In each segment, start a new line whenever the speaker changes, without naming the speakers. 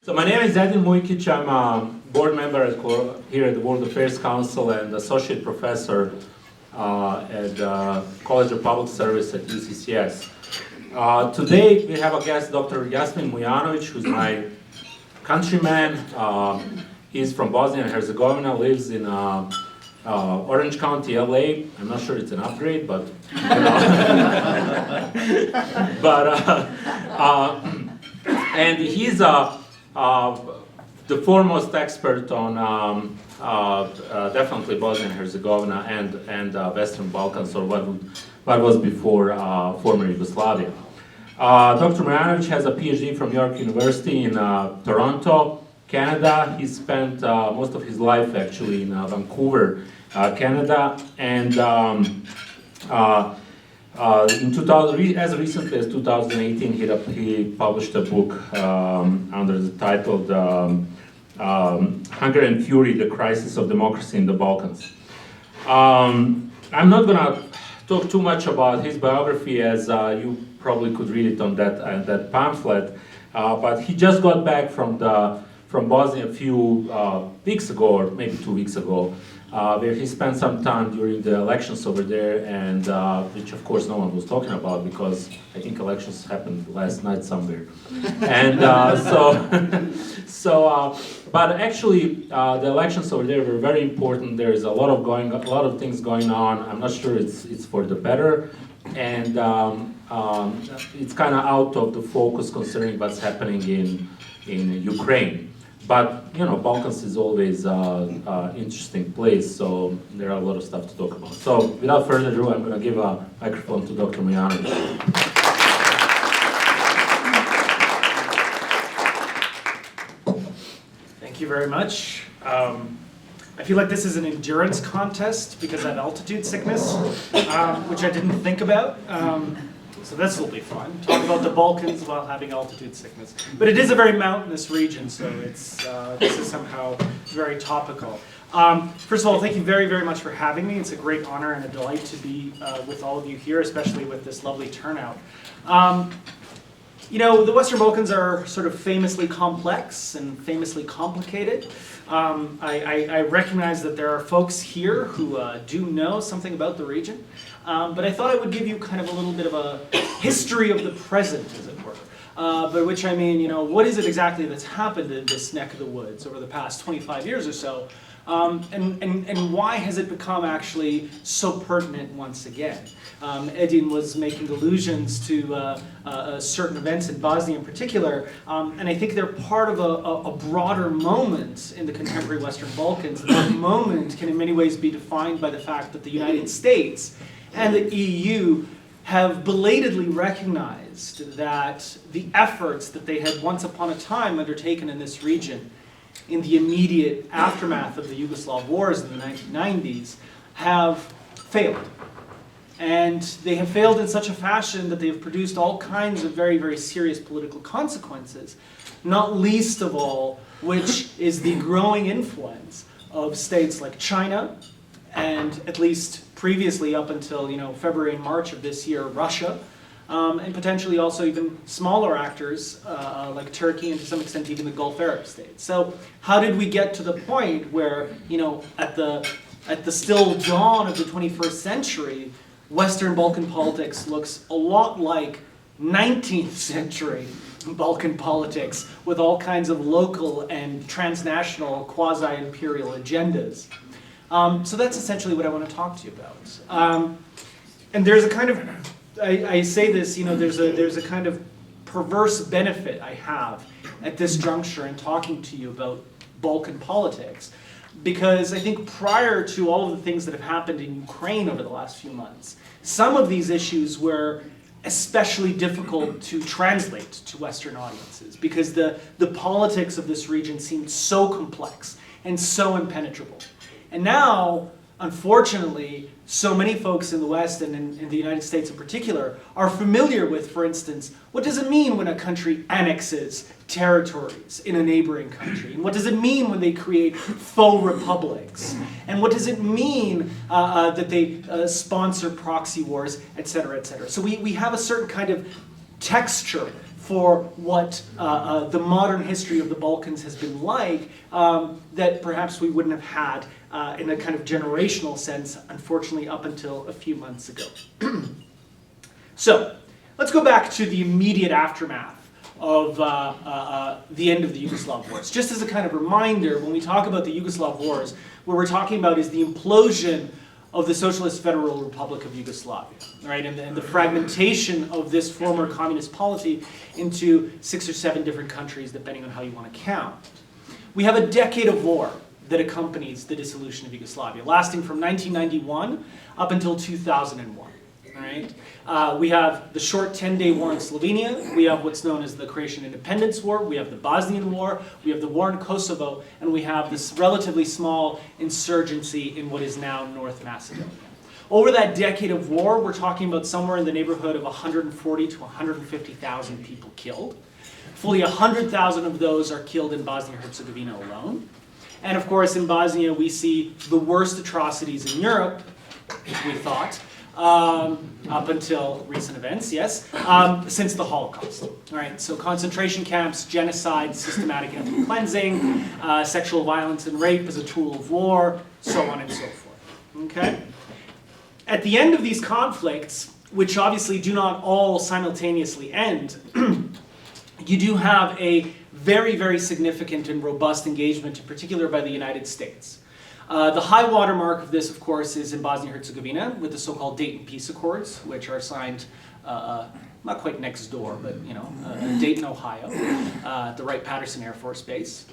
So my name is Edin Mujkic. I'm a board member here at the World Affairs Council and associate professor at College of Public Service at UCCS. Today we have a guest, Dr. Jasmin Mujanovic, who's my countryman. He's from Bosnia and Herzegovina, lives in Orange County, LA. I'm not sure it's an upgrade, but you know. And he's the foremost expert on definitely Bosnia and Herzegovina and Western Balkans, or what was before former Yugoslavia. Dr. Mujanovic has a PhD from York University in Toronto, Canada. He spent most of his life actually in Vancouver, Canada, and as recently as 2018, he published a book under the title Hunger and Fury, The Crisis of Democracy in the Balkans. I'm not going to talk too much about his biography, as you probably could read it on that pamphlet, but he just got back from Bosnia a few weeks ago, or maybe 2 weeks ago, where he spent some time during the elections over there, and which of course no one was talking about, because I think elections happened last night somewhere. And but actually the elections over there were very important. There is a lot of things going on. I'm not sure it's for the better, and it's kind of out of the focus considering what's happening in Ukraine. But you know, Balkans is always an interesting place, so there are a lot of stuff to talk about. So without further ado, I'm going to give a microphone to Dr. Mujanovic.
Thank you very much. I feel like this is an endurance contest because I have altitude sickness, which I didn't think about. So this will be fun. Talk about the Balkans while having altitude sickness. But it is a very mountainous region, so this is somehow very topical. First of all, thank you very, very much for having me. It's a great honor and a delight to be with all of you here, especially with this lovely turnout. You know, the Western Balkans are sort of famously complex and famously complicated. I recognize that there are folks here who do know something about the region, but I thought I would give you kind of a little bit of a history of the present, as it were. By which I mean, you know, what is it exactly that's happened in this neck of the woods over the past 25 years or so, and why has it become actually so pertinent once again? Edin was making allusions to certain events in Bosnia in particular, and I think they're part of a broader moment in the contemporary Western Balkans. That moment can in many ways be defined by the fact that the United States and the EU have belatedly recognized that the efforts that they had once upon a time undertaken in this region in the immediate aftermath of the Yugoslav wars in the 1990s have failed. And they have failed in such a fashion that they have produced all kinds of very, very serious political consequences, not least of all which is the growing influence of states like China, and at least previously up until February and March of this year, Russia, and potentially also even smaller actors like Turkey and to some extent even the Gulf Arab states. So how did we get to the point where, at the still dawn of the 21st century, Western Balkan politics looks a lot like 19th century Balkan politics, with all kinds of local and transnational quasi-imperial agendas. So that's essentially what I want to talk to you about. And there's a kind of, I say this, there's a kind of perverse benefit I have at this juncture in talking to you about Balkan politics, because I think prior to all of the things that have happened in Ukraine over the last few months, some of these issues were especially difficult to translate to Western audiences, because the politics of this region seemed so complex and so impenetrable. And now, unfortunately, so many folks in the West and in the United States in particular are familiar with, for instance, what does it mean when a country annexes territories in a neighboring country? And what does it mean when they create faux republics? And what does it mean that they sponsor proxy wars, et cetera, et cetera? So we have a certain kind of texture for what the modern history of the Balkans has been like that perhaps we wouldn't have had in a kind of generational sense, unfortunately, up until a few months ago. So, let's go back to the immediate aftermath of the end of the Yugoslav wars. Just as a kind of reminder, when we talk about the Yugoslav wars, what we're talking about is the implosion of the Socialist Federal Republic of Yugoslavia, right? And the fragmentation of this former communist polity into 6 or 7 different countries, depending on how you want to count. We have a decade of war that accompanies the dissolution of Yugoslavia, lasting from 1991 up until 2001. Right? We have the short 10-day war in Slovenia, we have what's known as the Croatian Independence War, we have the Bosnian War, we have the war in Kosovo, and we have this relatively small insurgency in what is now North Macedonia. Over that decade of war, we're talking about somewhere in the neighborhood of 140 to 150,000 people killed. Fully 100,000 of those are killed in Bosnia-Herzegovina alone. And of course, in Bosnia, we see the worst atrocities in Europe, we thought, up until recent events, yes, since the Holocaust. All right, so concentration camps, genocide, systematic ethnic cleansing, sexual violence and rape as a tool of war, so on and so forth. Okay? At the end of these conflicts, which obviously do not all simultaneously end, you do have a very, very significant and robust engagement, in particular by the United States. The high watermark of this, of course, is in Bosnia-Herzegovina with the so-called Dayton Peace Accords, which are signed not quite next door, but in Dayton, Ohio, at the Wright-Patterson Air Force Base.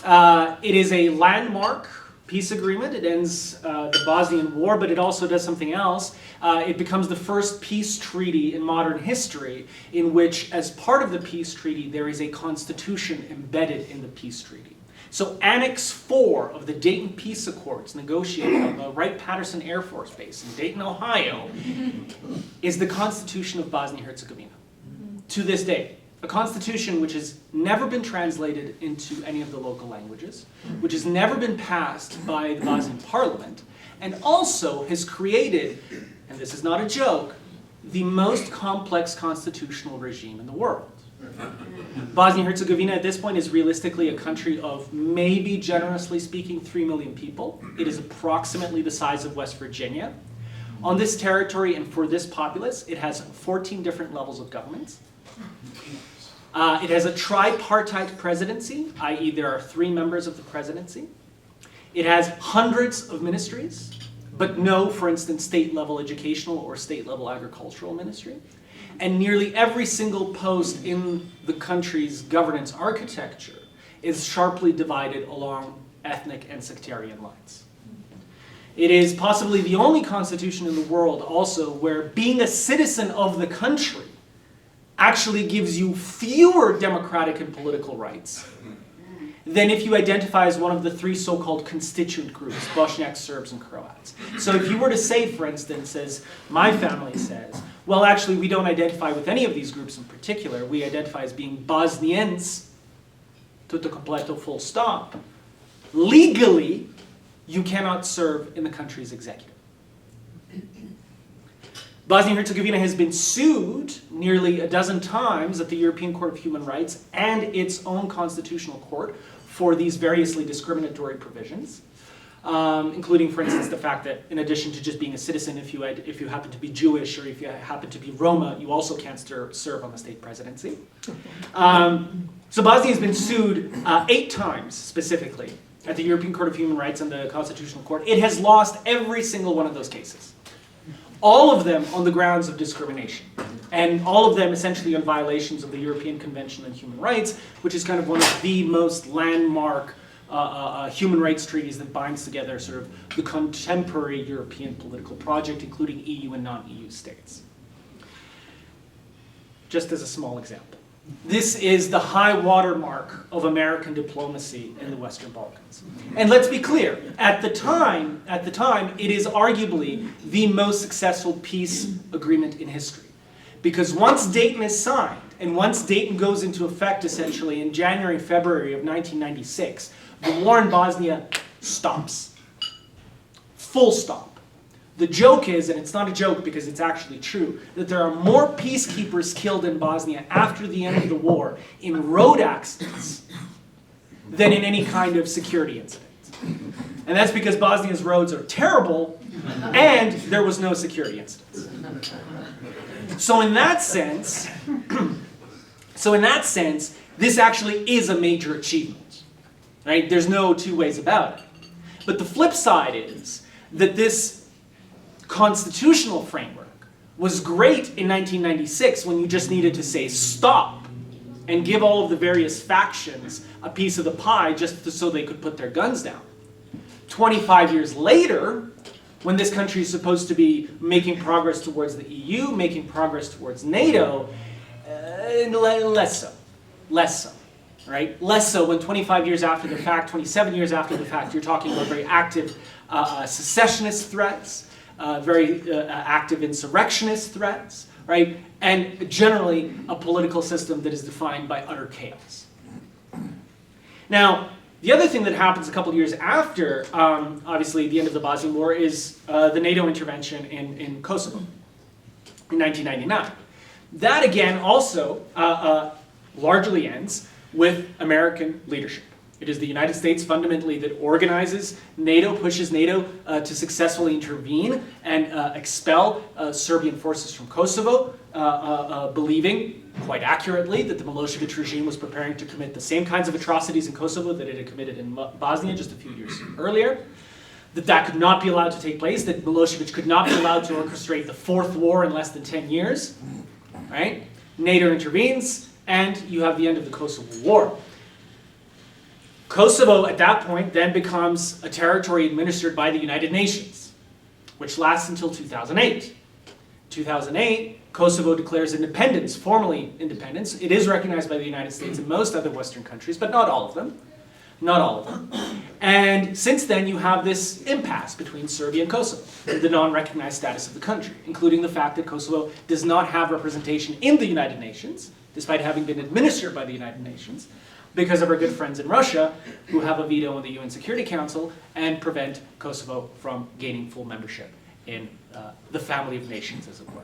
It is a landmark peace agreement. It ends the Bosnian War, but it also does something else. It becomes the first peace treaty in modern history in which, as part of the peace treaty, there is a constitution embedded in the peace treaty. So Annex 4 of the Dayton Peace Accords, negotiated on the Wright-Patterson Air Force Base in Dayton, Ohio, is the Constitution of Bosnia-Herzegovina. To this day. A constitution which has never been translated into any of the local languages, which has never been passed by the Bosnian parliament, and also has created, and this is not a joke, the most complex constitutional regime in the world. Bosnia-Herzegovina at this point is realistically a country of maybe, generously speaking, 3 million people. It is approximately the size of West Virginia. On this territory and for this populace, it has 14 different levels of government. It has a tripartite presidency, i.e. there are 3 members of the presidency. It has hundreds of ministries, but no, for instance, state-level educational or state-level agricultural ministry. And nearly every single post in the country's governance architecture is sharply divided along ethnic and sectarian lines. It is possibly the only constitution in the world also where being a citizen of the country actually gives you fewer democratic and political rights than if you identify as one of the 3 so-called constituent groups, Bosniaks, Serbs, and Croats. So if you were to say, for instance, as my family says, well, actually, we don't identify with any of these groups in particular. We identify as being Bosniens, tutto completo, full stop. Legally, you cannot serve in the country's executive. Bosnia-Herzegovina has been sued nearly a dozen times at the European Court of Human Rights and its own constitutional court for these variously discriminatory provisions, including, for instance, the fact that in addition to just being a citizen, if you happen to be Jewish or if you happen to be Roma, you also can't serve on the state presidency. So Bosnia has been sued 8 times specifically at the European Court of Human Rights and the Constitutional Court. It has lost every single one of those cases. All of them on the grounds of discrimination, and all of them essentially on violations of the European Convention on Human Rights, which is kind of one of the most landmark human rights treaties that binds together sort of the contemporary European political project, including EU and non-EU states. Just as a small example. This is the high watermark of American diplomacy in the Western Balkans. And let's be clear, at the time, it is arguably the most successful peace agreement in history. Because once Dayton is signed, and once Dayton goes into effect essentially in January and February of 1996, the war in Bosnia stops. Full stop. The joke is, and it's not a joke because it's actually true, that there are more peacekeepers killed in Bosnia after the end of the war in road accidents than in any kind of security incident. And that's because Bosnia's roads are terrible and there was no security incidents. So in that sense, this actually is a major achievement. Right? There's no two ways about it. But the flip side is that this constitutional framework was great in 1996 when you just needed to say stop and give all of the various factions a piece of the pie just so they could put their guns down. 25 years later, when this country is supposed to be making progress towards the EU, making progress towards NATO, less so, right? Less so when 25 years after the fact, 27 years after the fact, you're talking about very active secessionist threats, very active insurrectionist threats, right? And generally a political system that is defined by utter chaos. Now, the other thing that happens a couple of years after, obviously, the end of the Bosnian War is the NATO intervention in Kosovo in 1999. That, again, also largely ends with American leadership. It is the United States fundamentally that organizes NATO, pushes NATO to successfully intervene and expel Serbian forces from Kosovo, believing quite accurately that the Milosevic regime was preparing to commit the same kinds of atrocities in Kosovo that it had committed in Bosnia just a few years earlier. That could not be allowed to take place, that Milosevic could not be allowed to orchestrate the fourth war in less than 10 years. Right? NATO intervenes, and you have the end of the Kosovo War. Kosovo, at that point, then becomes a territory administered by the United Nations, which lasts until 2008. 2008, Kosovo declares independence, formally independence. It is recognized by the United States and most other Western countries, but not all of them. Not all of them. And since then, you have this impasse between Serbia and Kosovo, the non-recognized status of the country, including the fact that Kosovo does not have representation in the United Nations, despite having been administered by the United Nations, because of our good friends in Russia, who have a veto in the UN Security Council and prevent Kosovo from gaining full membership in the family of nations, as it were.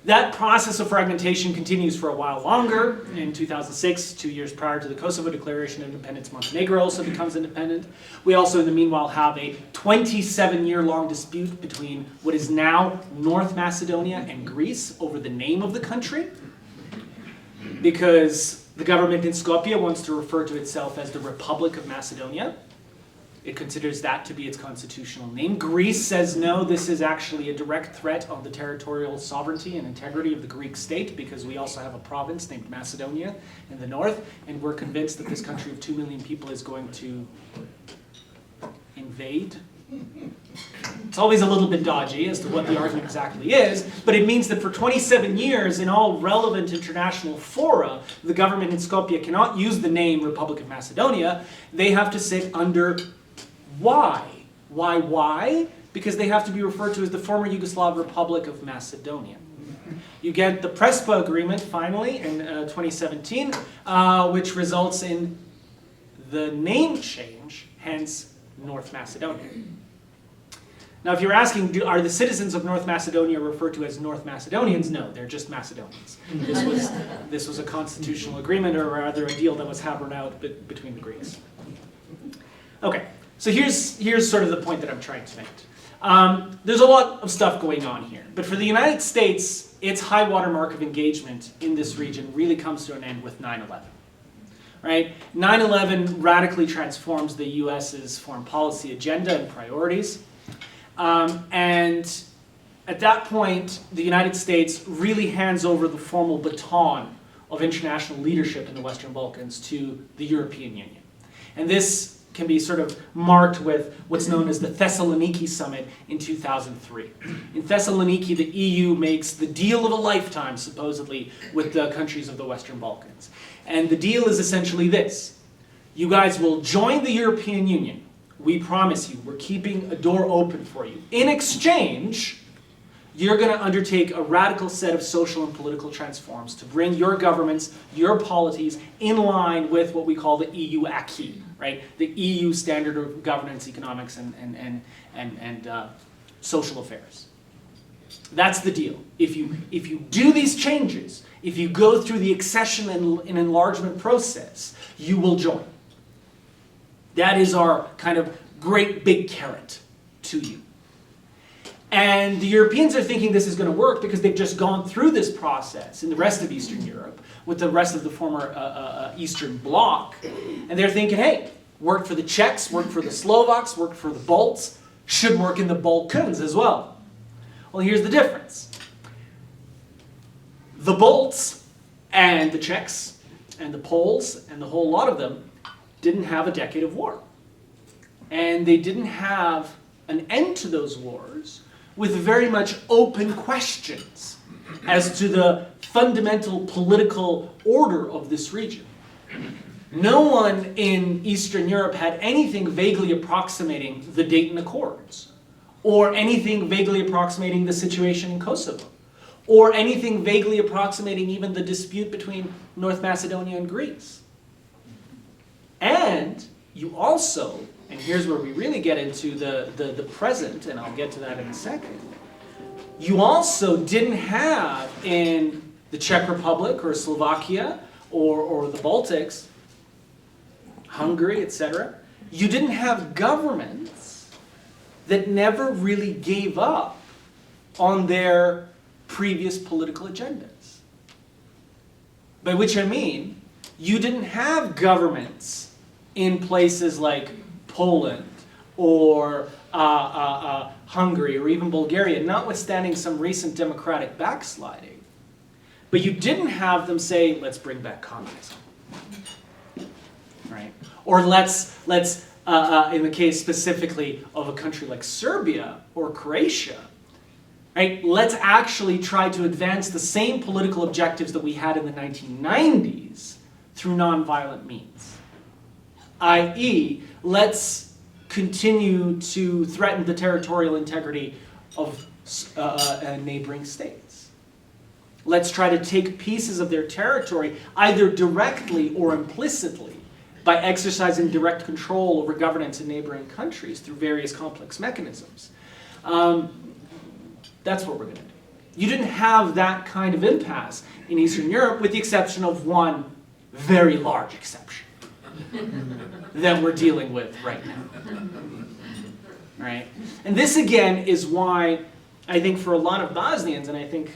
That process of fragmentation continues for a while longer. In 2006, 2 years prior to the Kosovo Declaration of Independence, Montenegro also becomes independent. We also, in the meanwhile, have a 27-year-long dispute between what is now North Macedonia and Greece over the name of the country, because the government in Skopje wants to refer to itself as the Republic of Macedonia. It considers that to be its constitutional name. Greece says no, this is actually a direct threat on the territorial sovereignty and integrity of the Greek state, because we also have a province named Macedonia in the north, and we're convinced that this country of 2 million people is going to invade. It's always a little bit dodgy as to what the argument exactly is, but it means that for 27 years in all relevant international fora, the government in Skopje cannot use the name Republic of Macedonia. They have to sit under why? Why? Because they have to be referred to as the former Yugoslav Republic of Macedonia. You get the Prespa Agreement, finally, in 2017, which results in the name change, hence North Macedonia. Now, if you're asking, are the citizens of North Macedonia referred to as North Macedonians? No, they're just Macedonians. This was a constitutional agreement, or rather a deal that was hammered out between the Greeks. Okay, so here's sort of the point that I'm trying to make. There's a lot of stuff going on here, but for the United States, its high watermark of engagement in this region really comes to an end with 9/11. Right? 9/11 radically transforms the US's foreign policy agenda and priorities. And at that point, the United States really hands over the formal baton of international leadership in the Western Balkans to the European Union. And this can be sort of marked with what's known as the Thessaloniki Summit in 2003. In Thessaloniki, the EU makes the deal of a lifetime, supposedly, with the countries of the Western Balkans. And the deal is essentially this. You guys will join the European Union. We promise you, we're keeping a door open for you. In exchange, you're going to undertake a radical set of social and political transforms to bring your governments, your polities, in line with what we call the EU acquis, right? The EU standard of governance, economics, and social affairs. That's the deal. If you do these changes, if you go through the accession and enlargement process, you will join. That is our kind of great big carrot to you. And the Europeans are thinking this is going to work because they've just gone through this process in the rest of Eastern Europe with the rest of the former Eastern Bloc. And they're thinking, hey, worked for the Czechs, worked for the Slovaks, worked for the Balts, should work in the Balkans as well. Well, here's the difference. The Balts and the Czechs and the Poles and the whole lot of them didn't have a decade of war. And they didn't have an end to those wars with very much open questions as to the fundamental political order of this region. No one in Eastern Europe had anything vaguely approximating the Dayton Accords, or anything vaguely approximating the situation in Kosovo, or anything vaguely approximating even the dispute between North Macedonia and Greece. And you also, and here's where we really get into the present, and I'll get to that in a second, you also didn't have in the Czech Republic or Slovakia or the Baltics, Hungary, etc., you didn't have governments that never really gave up on their previous political agendas. By which I mean, you didn't have governments in places like Poland or Hungary or even Bulgaria, notwithstanding some recent democratic backsliding. But you didn't have them say, let's bring back communism. Right? Or let's in the case specifically of a country like Serbia or Croatia, right? Let's actually try to advance the same political objectives that we had in the 1990s through nonviolent means. I.e., let's continue to threaten the territorial integrity of neighboring states. Let's try to take pieces of their territory, either directly or implicitly, by exercising direct control over governance in neighboring countries through various complex mechanisms. That's what we're going to do. You didn't have that kind of impasse in Eastern Europe, with the exception of one very large exception that we're dealing with right now. Right? And this, again, is why I think for a lot of Bosnians, and I think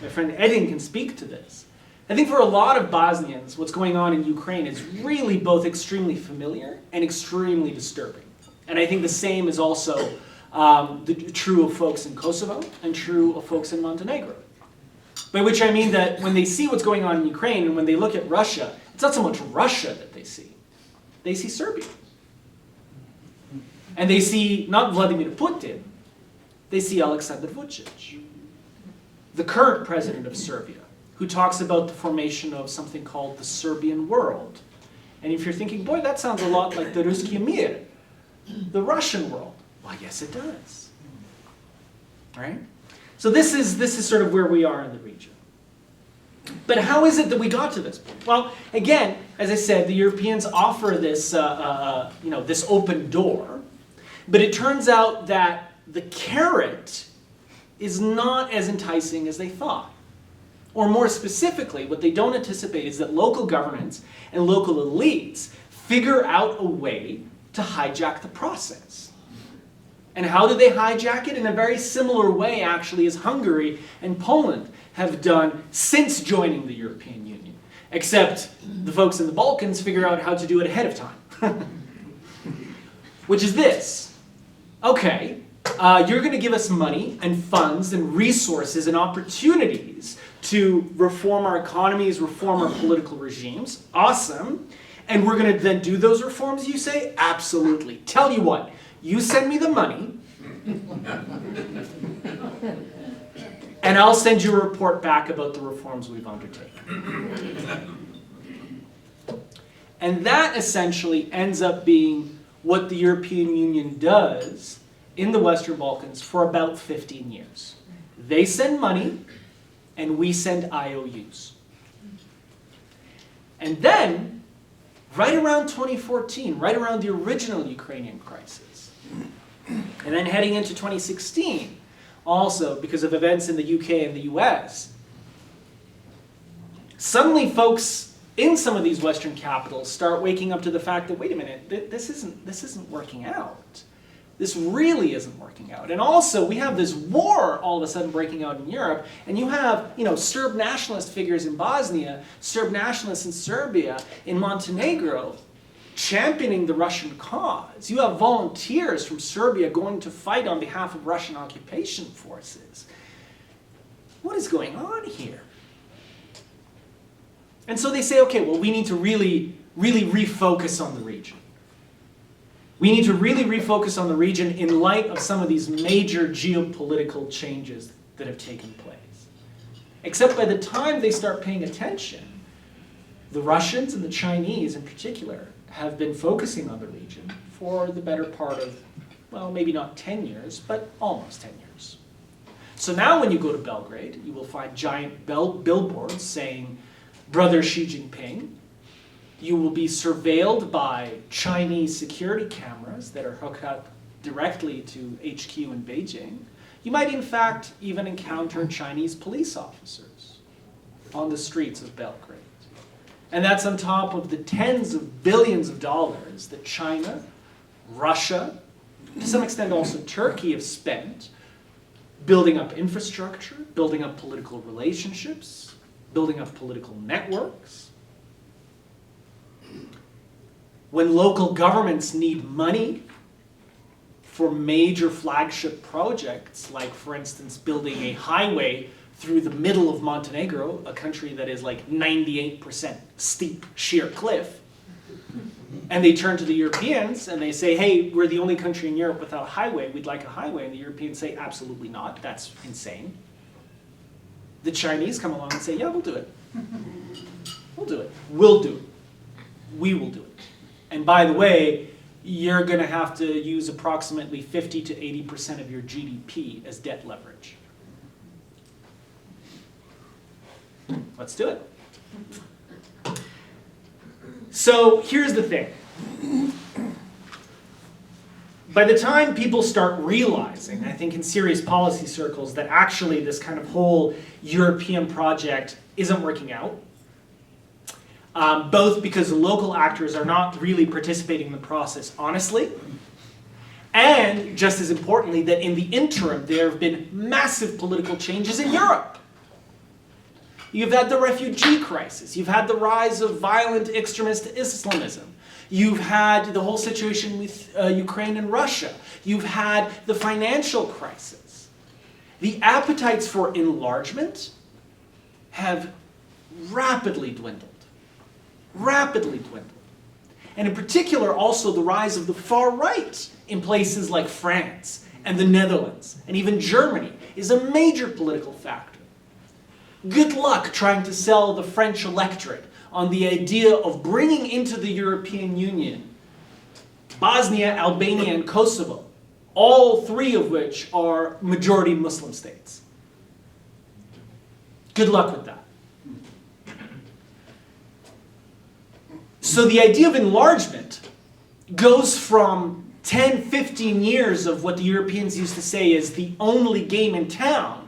my friend Edin can speak to this, I think for a lot of Bosnians, what's going on in Ukraine is really both extremely familiar and extremely disturbing. And I think the same is also true of folks in Kosovo and true of folks in Montenegro. By which I mean that when they see what's going on in Ukraine and when they look at Russia, it's not so much Russia that they see. They see Serbia. And they see not Vladimir Putin, they see Aleksandar Vučić, the current president of Serbia, who talks about the formation of something called the Serbian world. And if you're thinking, boy, that sounds a lot like the Ruski Mir, the Russian world. Well, yes, it does. Right? So this is sort of where we are in the region. But how is it that we got to this point? Well, again, as I said, the Europeans offer this, this open door, but it turns out that the carrot is not as enticing as they thought. Or more specifically, what they don't anticipate is that local governments and local elites figure out a way to hijack the process. And how do they hijack it? In a very similar way, actually, as Hungary and Poland have done since joining the European Union. Except the folks in the Balkans figure out how to do it ahead of time. Which is this. Okay, you're going to give us money and funds and resources and opportunities to reform our economies, reform our political regimes. Awesome. And we're going to then do those reforms, you say? Absolutely. Tell you what, you send me the money, and I'll send you a report back about the reforms we've undertaken. And that essentially ends up being what the European Union does in the Western Balkans for about 15 years. They send money, and we send IOUs. And then, right around 2014, right around the original Ukrainian crisis. And then heading into 2016, also because of events in the UK and the US, suddenly folks in some of these Western capitals start waking up to the fact that, wait a minute, this isn't working out. This really isn't working out. And also, we have this war all of a sudden breaking out in Europe, and you have, Serb nationalist figures in Bosnia, Serb nationalists in Serbia, in Montenegro, championing the Russian cause. You have volunteers from Serbia going to fight on behalf of Russian occupation forces. What is going on here? And so they say, okay, well, we need to really refocus on the region. We need to really refocus on the region in light of some of these major geopolitical changes that have taken place. Except by the time they start paying attention, the Russians and the Chinese in particular have been focusing on the region for the better part of, well, maybe not 10 years, but almost 10 years. So now when you go to Belgrade, you will find giant billboards saying, Brother Xi Jinping. You will be surveilled by Chinese security cameras that are hooked up directly to HQ in Beijing. You might in fact even encounter Chinese police officers on the streets of Belgrade. And that's on top of the tens of billions of dollars that China, Russia, to some extent also Turkey have spent building up infrastructure, building up political relationships, building up political networks. When local governments need money for major flagship projects, like for instance building a highway through the middle of Montenegro, a country that is like 98% steep, sheer cliff, and they turn to the Europeans and they say, hey, we're the only country in Europe without a highway, we'd like a highway, and the Europeans say, absolutely not, that's insane. The Chinese come along and say, yeah, we'll do it. We'll do it. We'll do it. We will do it. And by the way, you're going to have to use approximately 50 to 80% of your GDP as debt leverage. Let's do it. So here's the thing. By the time people start realizing, I think in serious policy circles, that actually this kind of whole European project isn't working out, both because the local actors are not really participating in the process honestly, and just as importantly, that in the interim there have been massive political changes in Europe. You've had the refugee crisis, you've had the rise of violent extremist Islamism, you've had the whole situation with Ukraine and Russia, you've had the financial crisis. The appetites for enlargement have rapidly dwindled. Rapidly dwindled. And in particular, also the rise of the far right in places like France and the Netherlands and even Germany is a major political factor. Good luck trying to sell the French electorate on the idea of bringing into the European Union Bosnia, Albania, and Kosovo, all three of which are majority Muslim states. Good luck with that. So the idea of enlargement goes from 10, 15 years of what the Europeans used to say is the only game in town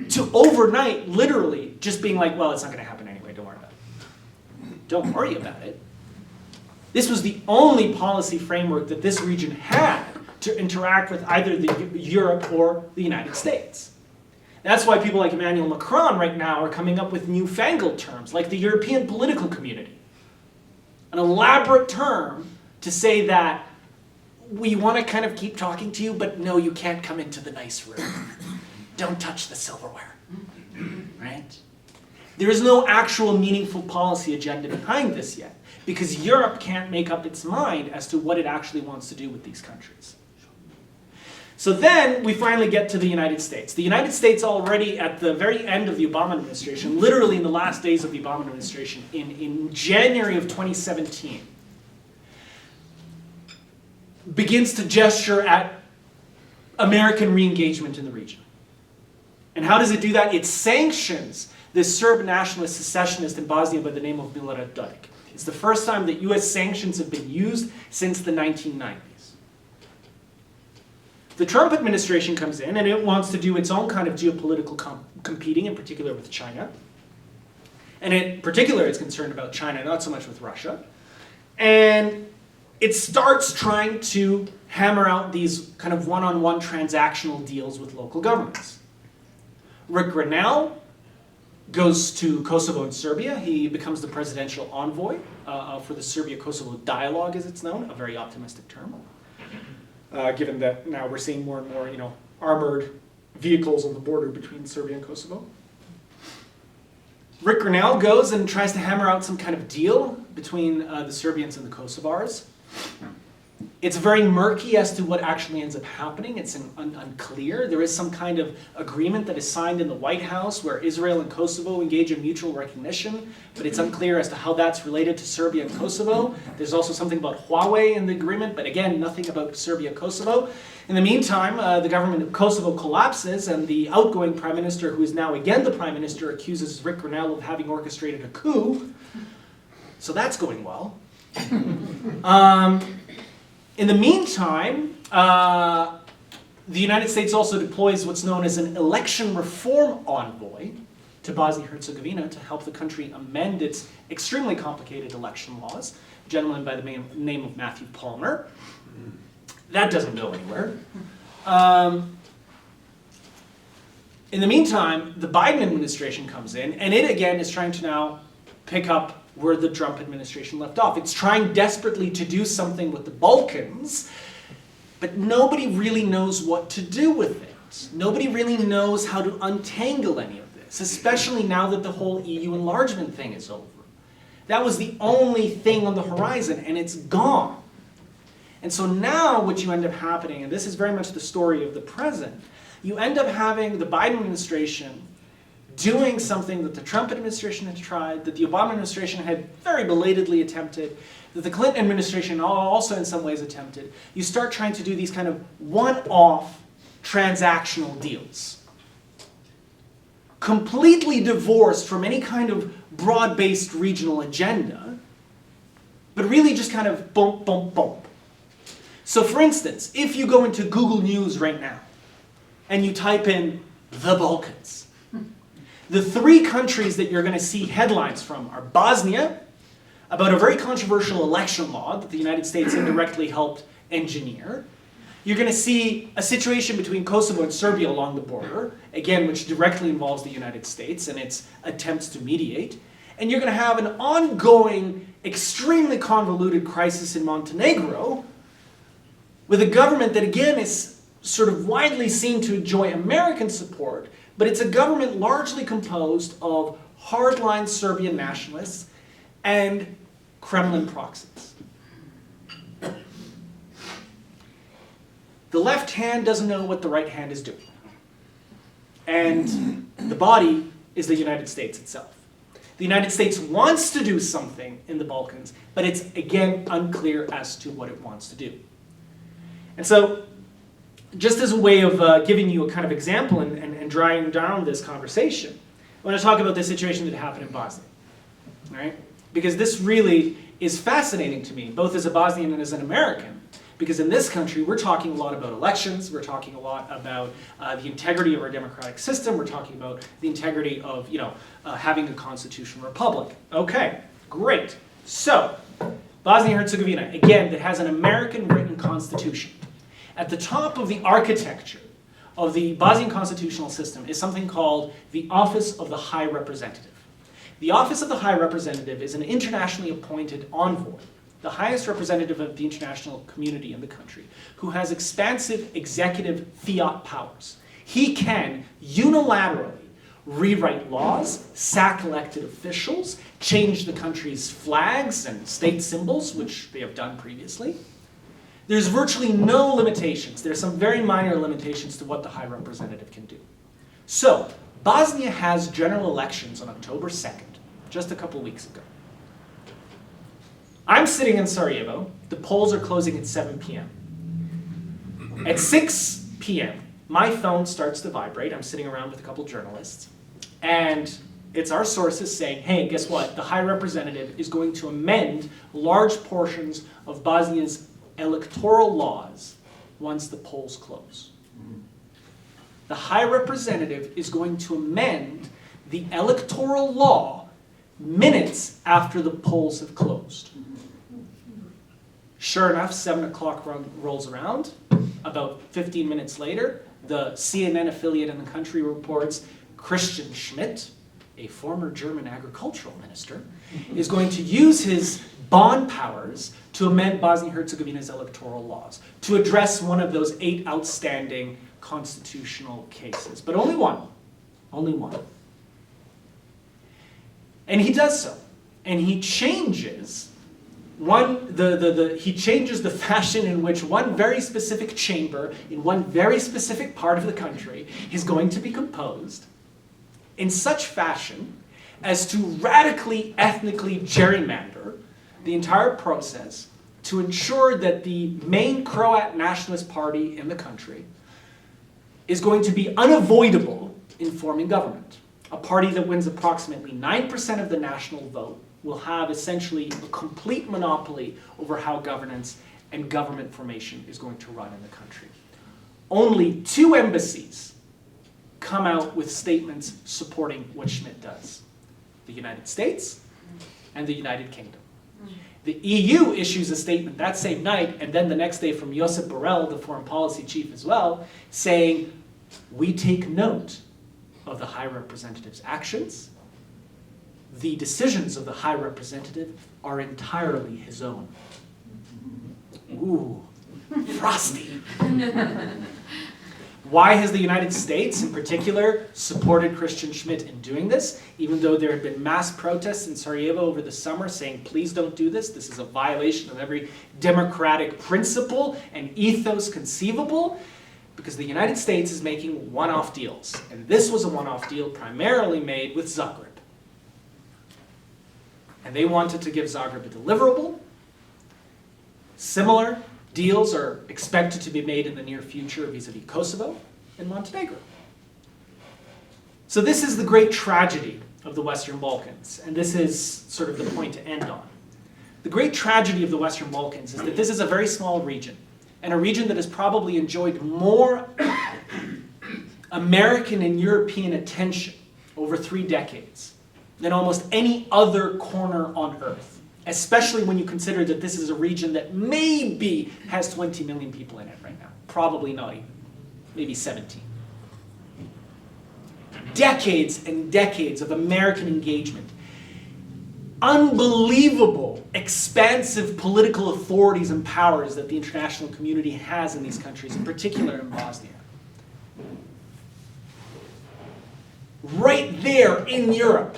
to overnight, literally, just being like, well, it's not going to happen anyway, don't worry about it. Don't worry about it. This was the only policy framework that this region had to interact with either Europe or the United States. That's why people like Emmanuel Macron right now are coming up with newfangled terms, like the European political community. An elaborate term to say that we want to kind of keep talking to you, but no, you can't come into the nice room. Don't touch the silverware, right? There is no actual meaningful policy agenda behind this yet, because Europe can't make up its mind as to what it actually wants to do with these countries. So then we finally get to the United States. The United States already at the very end of the Obama administration, literally in the last days of the Obama administration, in January of 2017, begins to gesture at American re-engagement in the region. And how does it do that? It sanctions this Serb nationalist secessionist in Bosnia by the name of Milorad Dodik. It's the first time that US sanctions have been used since the 1990s. The Trump administration comes in and it wants to do its own kind of geopolitical competing, in particular with China. And in particular, it's concerned about China, not so much with Russia. And it starts trying to hammer out these kind of one-on-one transactional deals with local governments. Rick Grenell goes to Kosovo and Serbia. He becomes the presidential envoy for the Serbia-Kosovo dialogue, as it's known, a very optimistic term, given that now we're seeing more and more, armored vehicles on the border between Serbia and Kosovo. Rick Grenell goes and tries to hammer out some kind of deal between the Serbians and the Kosovars. It's very murky as to what actually ends up happening. It's unclear. There is some kind of agreement that is signed in the White House where Israel and Kosovo engage in mutual recognition, but it's unclear as to how that's related to Serbia and Kosovo. There's also something about Huawei in the agreement, but again, nothing about Serbia-Kosovo. In the meantime, the government of Kosovo collapses, and the outgoing prime minister, who is now again the prime minister, accuses Rick Grenell of having orchestrated a coup. So that's going well. In the meantime, the United States also deploys what's known as an election reform envoy to Bosnia-Herzegovina to help the country amend its extremely complicated election laws, a gentleman by the name of Matthew Palmer. That doesn't go anywhere. In the meantime, the Biden administration comes in, and it again is trying to now pick up where the Trump administration left off. It's trying desperately to do something with the Balkans, but nobody really knows what to do with it. Nobody really knows how to untangle any of this, especially now that the whole EU enlargement thing is over. That was the only thing on the horizon, and it's gone. And so now what you end up happening, and this is very much the story of the present, you end up having the Biden administration doing something that the Trump administration had tried, that the Obama administration had very belatedly attempted, that the Clinton administration also in some ways attempted. You start trying to do these kind of one-off transactional deals, completely divorced from any kind of broad-based regional agenda, but really just kind of bump, bump, bump. So for instance, if you go into Google News right now and you type in the Balkans, the three countries that you're going to see headlines from are Bosnia, about a very controversial election law that the United States indirectly helped engineer. You're going to see a situation between Kosovo and Serbia along the border, again, which directly involves the United States and its attempts to mediate. And you're going to have an ongoing, extremely convoluted crisis in Montenegro, with a government that, again, is sort of widely seen to enjoy American support, but it's a government largely composed of hardline Serbian nationalists and Kremlin proxies. The left hand doesn't know what the right hand is doing. And the body is the United States itself. The United States wants to do something in the Balkans, but it's, again, unclear as to what it wants to do. And so, just as a way of giving you a kind of example and drawing down this conversation, I want to talk about the situation that happened in Bosnia, right? Because this really is fascinating to me, both as a Bosnian and as an American, because in this country, we're talking a lot about elections, we're talking a lot about the integrity of our democratic system, we're talking about the integrity of, having a constitutional republic. Okay, great. So, Bosnia-Herzegovina, again, that has an American written constitution. At the top of the architecture of the Bosnian constitutional system is something called the Office of the High Representative. The Office of the High Representative is an internationally appointed envoy, the highest representative of the international community in the country, who has expansive executive fiat powers. He can unilaterally rewrite laws, sack elected officials, change the country's flags and state symbols, which they have done previously. There's virtually no limitations. There's some very minor limitations to what the High Representative can do. So, Bosnia has general elections on October 2nd, just a couple weeks ago. I'm sitting in Sarajevo. The polls are closing at 7 p.m. At 6 p.m., my phone starts to vibrate. I'm sitting around with a couple journalists. And It's our sources saying, hey, guess what? The High Representative is going to amend large portions of Bosnia's electoral laws once the polls close. The High Representative is going to amend the electoral law minutes after the polls have closed. Sure enough, 7 o'clock rolls around. About 15 minutes later, the CNN affiliate in the country reports Christian Schmidt, a former German agricultural minister, is going to use his bond powers to amend Bosnia-Herzegovina's electoral laws, to address one of those 8 outstanding constitutional cases. But only one. Only one. And he does so. And he changes he changes the fashion in which one very specific chamber in one very specific part of the country is going to be composed in such fashion as to radically ethnically gerrymander the entire process to ensure that the main Croat nationalist party in the country is going to be unavoidable in forming government. A party that wins approximately 9% of the national vote will have essentially a complete monopoly over how governance and government formation is going to run in the country. Only 2 embassies come out with statements supporting what Schmidt does. The United States and the United Kingdom. The EU issues a statement that same night, and then the next day from Josep Borrell, the foreign policy chief as well, saying, we take note of the High Representative's actions. The decisions of the High Representative are entirely his own. Ooh, frosty. Why has the United States, in particular, supported Christian Schmidt in doing this, even though there had been mass protests in Sarajevo over the summer saying, please don't do this, this is a violation of every democratic principle and ethos conceivable? Because the United States is making one-off deals. And this was a one-off deal primarily made with Zagreb. And they wanted to give Zagreb a deliverable. Similar deals are expected to be made in the near future vis-a-vis Kosovo and Montenegro. So this is the great tragedy of the Western Balkans, and this is sort of the point to end on. The great tragedy of the Western Balkans is that this is a very small region, and a region that has probably enjoyed more American and European attention over 3 decades than almost any other corner on Earth, especially when you consider that this is a region that maybe has 20 million people in it right now. Probably not even. Maybe 17. Decades and decades of American engagement. Unbelievable, expansive political authorities and powers that the international community has in these countries, in particular in Bosnia. Right there in Europe.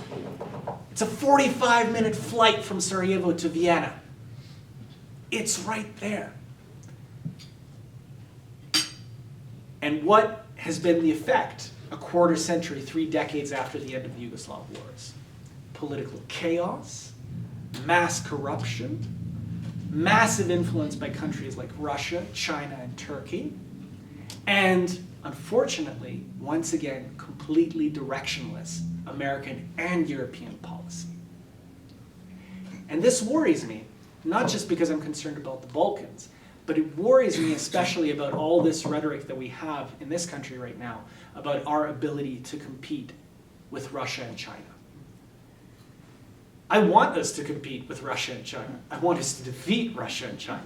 It's a 45-minute flight from Sarajevo to Vienna. It's right there. And what has been the effect a quarter century, 3 decades after the end of the Yugoslav wars? Political chaos, mass corruption, massive influence by countries like Russia, China, and Turkey, and unfortunately, once again, completely directionless American and European policy. And this worries me, not just because I'm concerned about the Balkans, but it worries me especially about all this rhetoric that we have in this country right now about our ability to compete with Russia and China. I want us to compete with Russia and China. I want us to defeat Russia and China.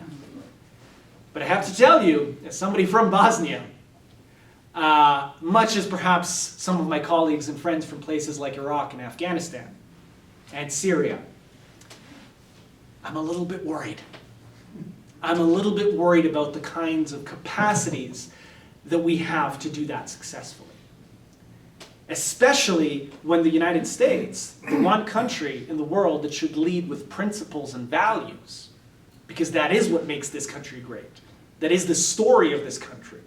But I have to tell you, as somebody from Bosnia, much as perhaps some of my colleagues and friends from places like Iraq and Afghanistan and Syria, I'm a little bit worried. I'm a little bit worried about the kinds of capacities that we have to do that successfully. Especially when the United States, the one country in the world that should lead with principles and values, because that is what makes this country great. That is the story of this country,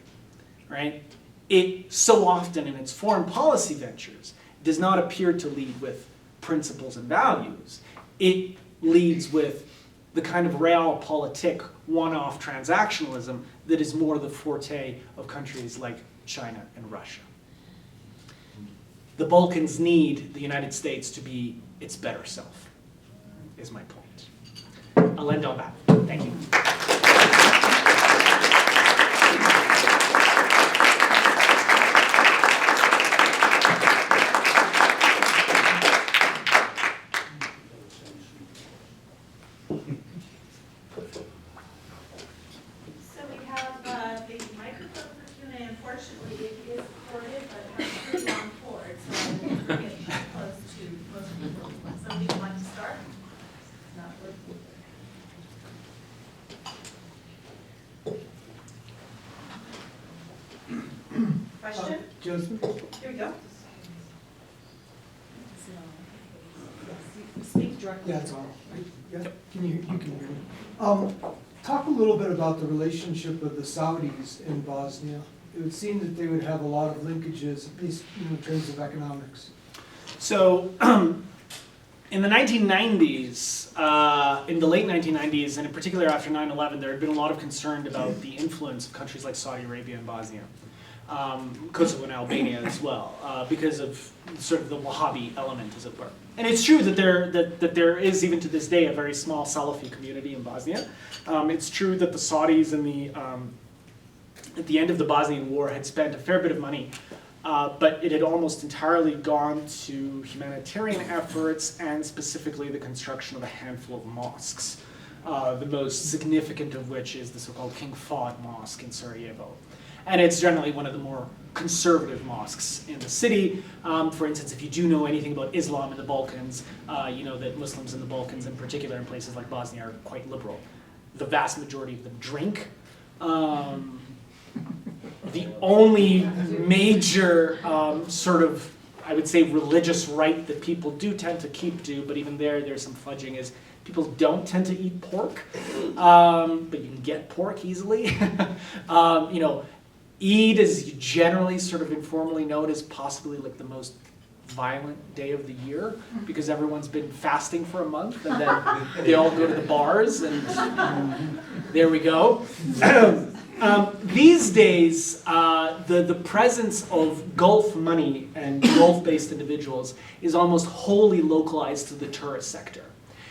right? It so often in its foreign policy ventures does not appear to lead with principles and values. It leads with the kind of realpolitik, one-off transactionalism that is more the forte of countries like China and Russia. the Balkans need the United States to be its better self, is my point. I'll end on that. Thank you.
So we have the microphone for Q&A. Unfortunately, it is recorded, but has a pretty long cord, so I will get close to most people. Some people want to start? Not working. Question?
Joseph?
Here we go.
Speak directly.
Yeah, it's on. Yeah, you can hear me. Talk a little bit about the relationship of the Saudis in Bosnia. It would seem that they would have a lot of linkages, at least in terms of economics.
So, in the 1990s, in the late 1990s, and in particular after 9/11, there had been a lot of concern about the influence of countries like Saudi Arabia and Bosnia, Kosovo and Albania as well, because of sort of the Wahhabi element, as it were. And it's true that there is, even to this day, a very small Salafi community in Bosnia. It's true that the Saudis at the end of the Bosnian War had spent a fair bit of money, but it had almost entirely gone to humanitarian efforts and specifically the construction of a handful of mosques, the most significant of which is the so-called King Fahd Mosque in Sarajevo. And it's generally one of the more conservative mosques in the city. For instance, if you do know anything about Islam in the Balkans, you know that Muslims in the Balkans, in particular in places like Bosnia, are quite liberal. The vast majority of them drink. The only major sort of, I would say, religious rite that people do tend to keep to, but even there's some fudging, is people don't tend to eat pork, but you can get pork easily. You know, Eid is generally sort of informally known as possibly like the most violent day of the year because everyone's been fasting for a month and then they all go to the bars and there we go. These days, the presence of Gulf money and Gulf-based individuals is almost wholly localized to the tourist sector.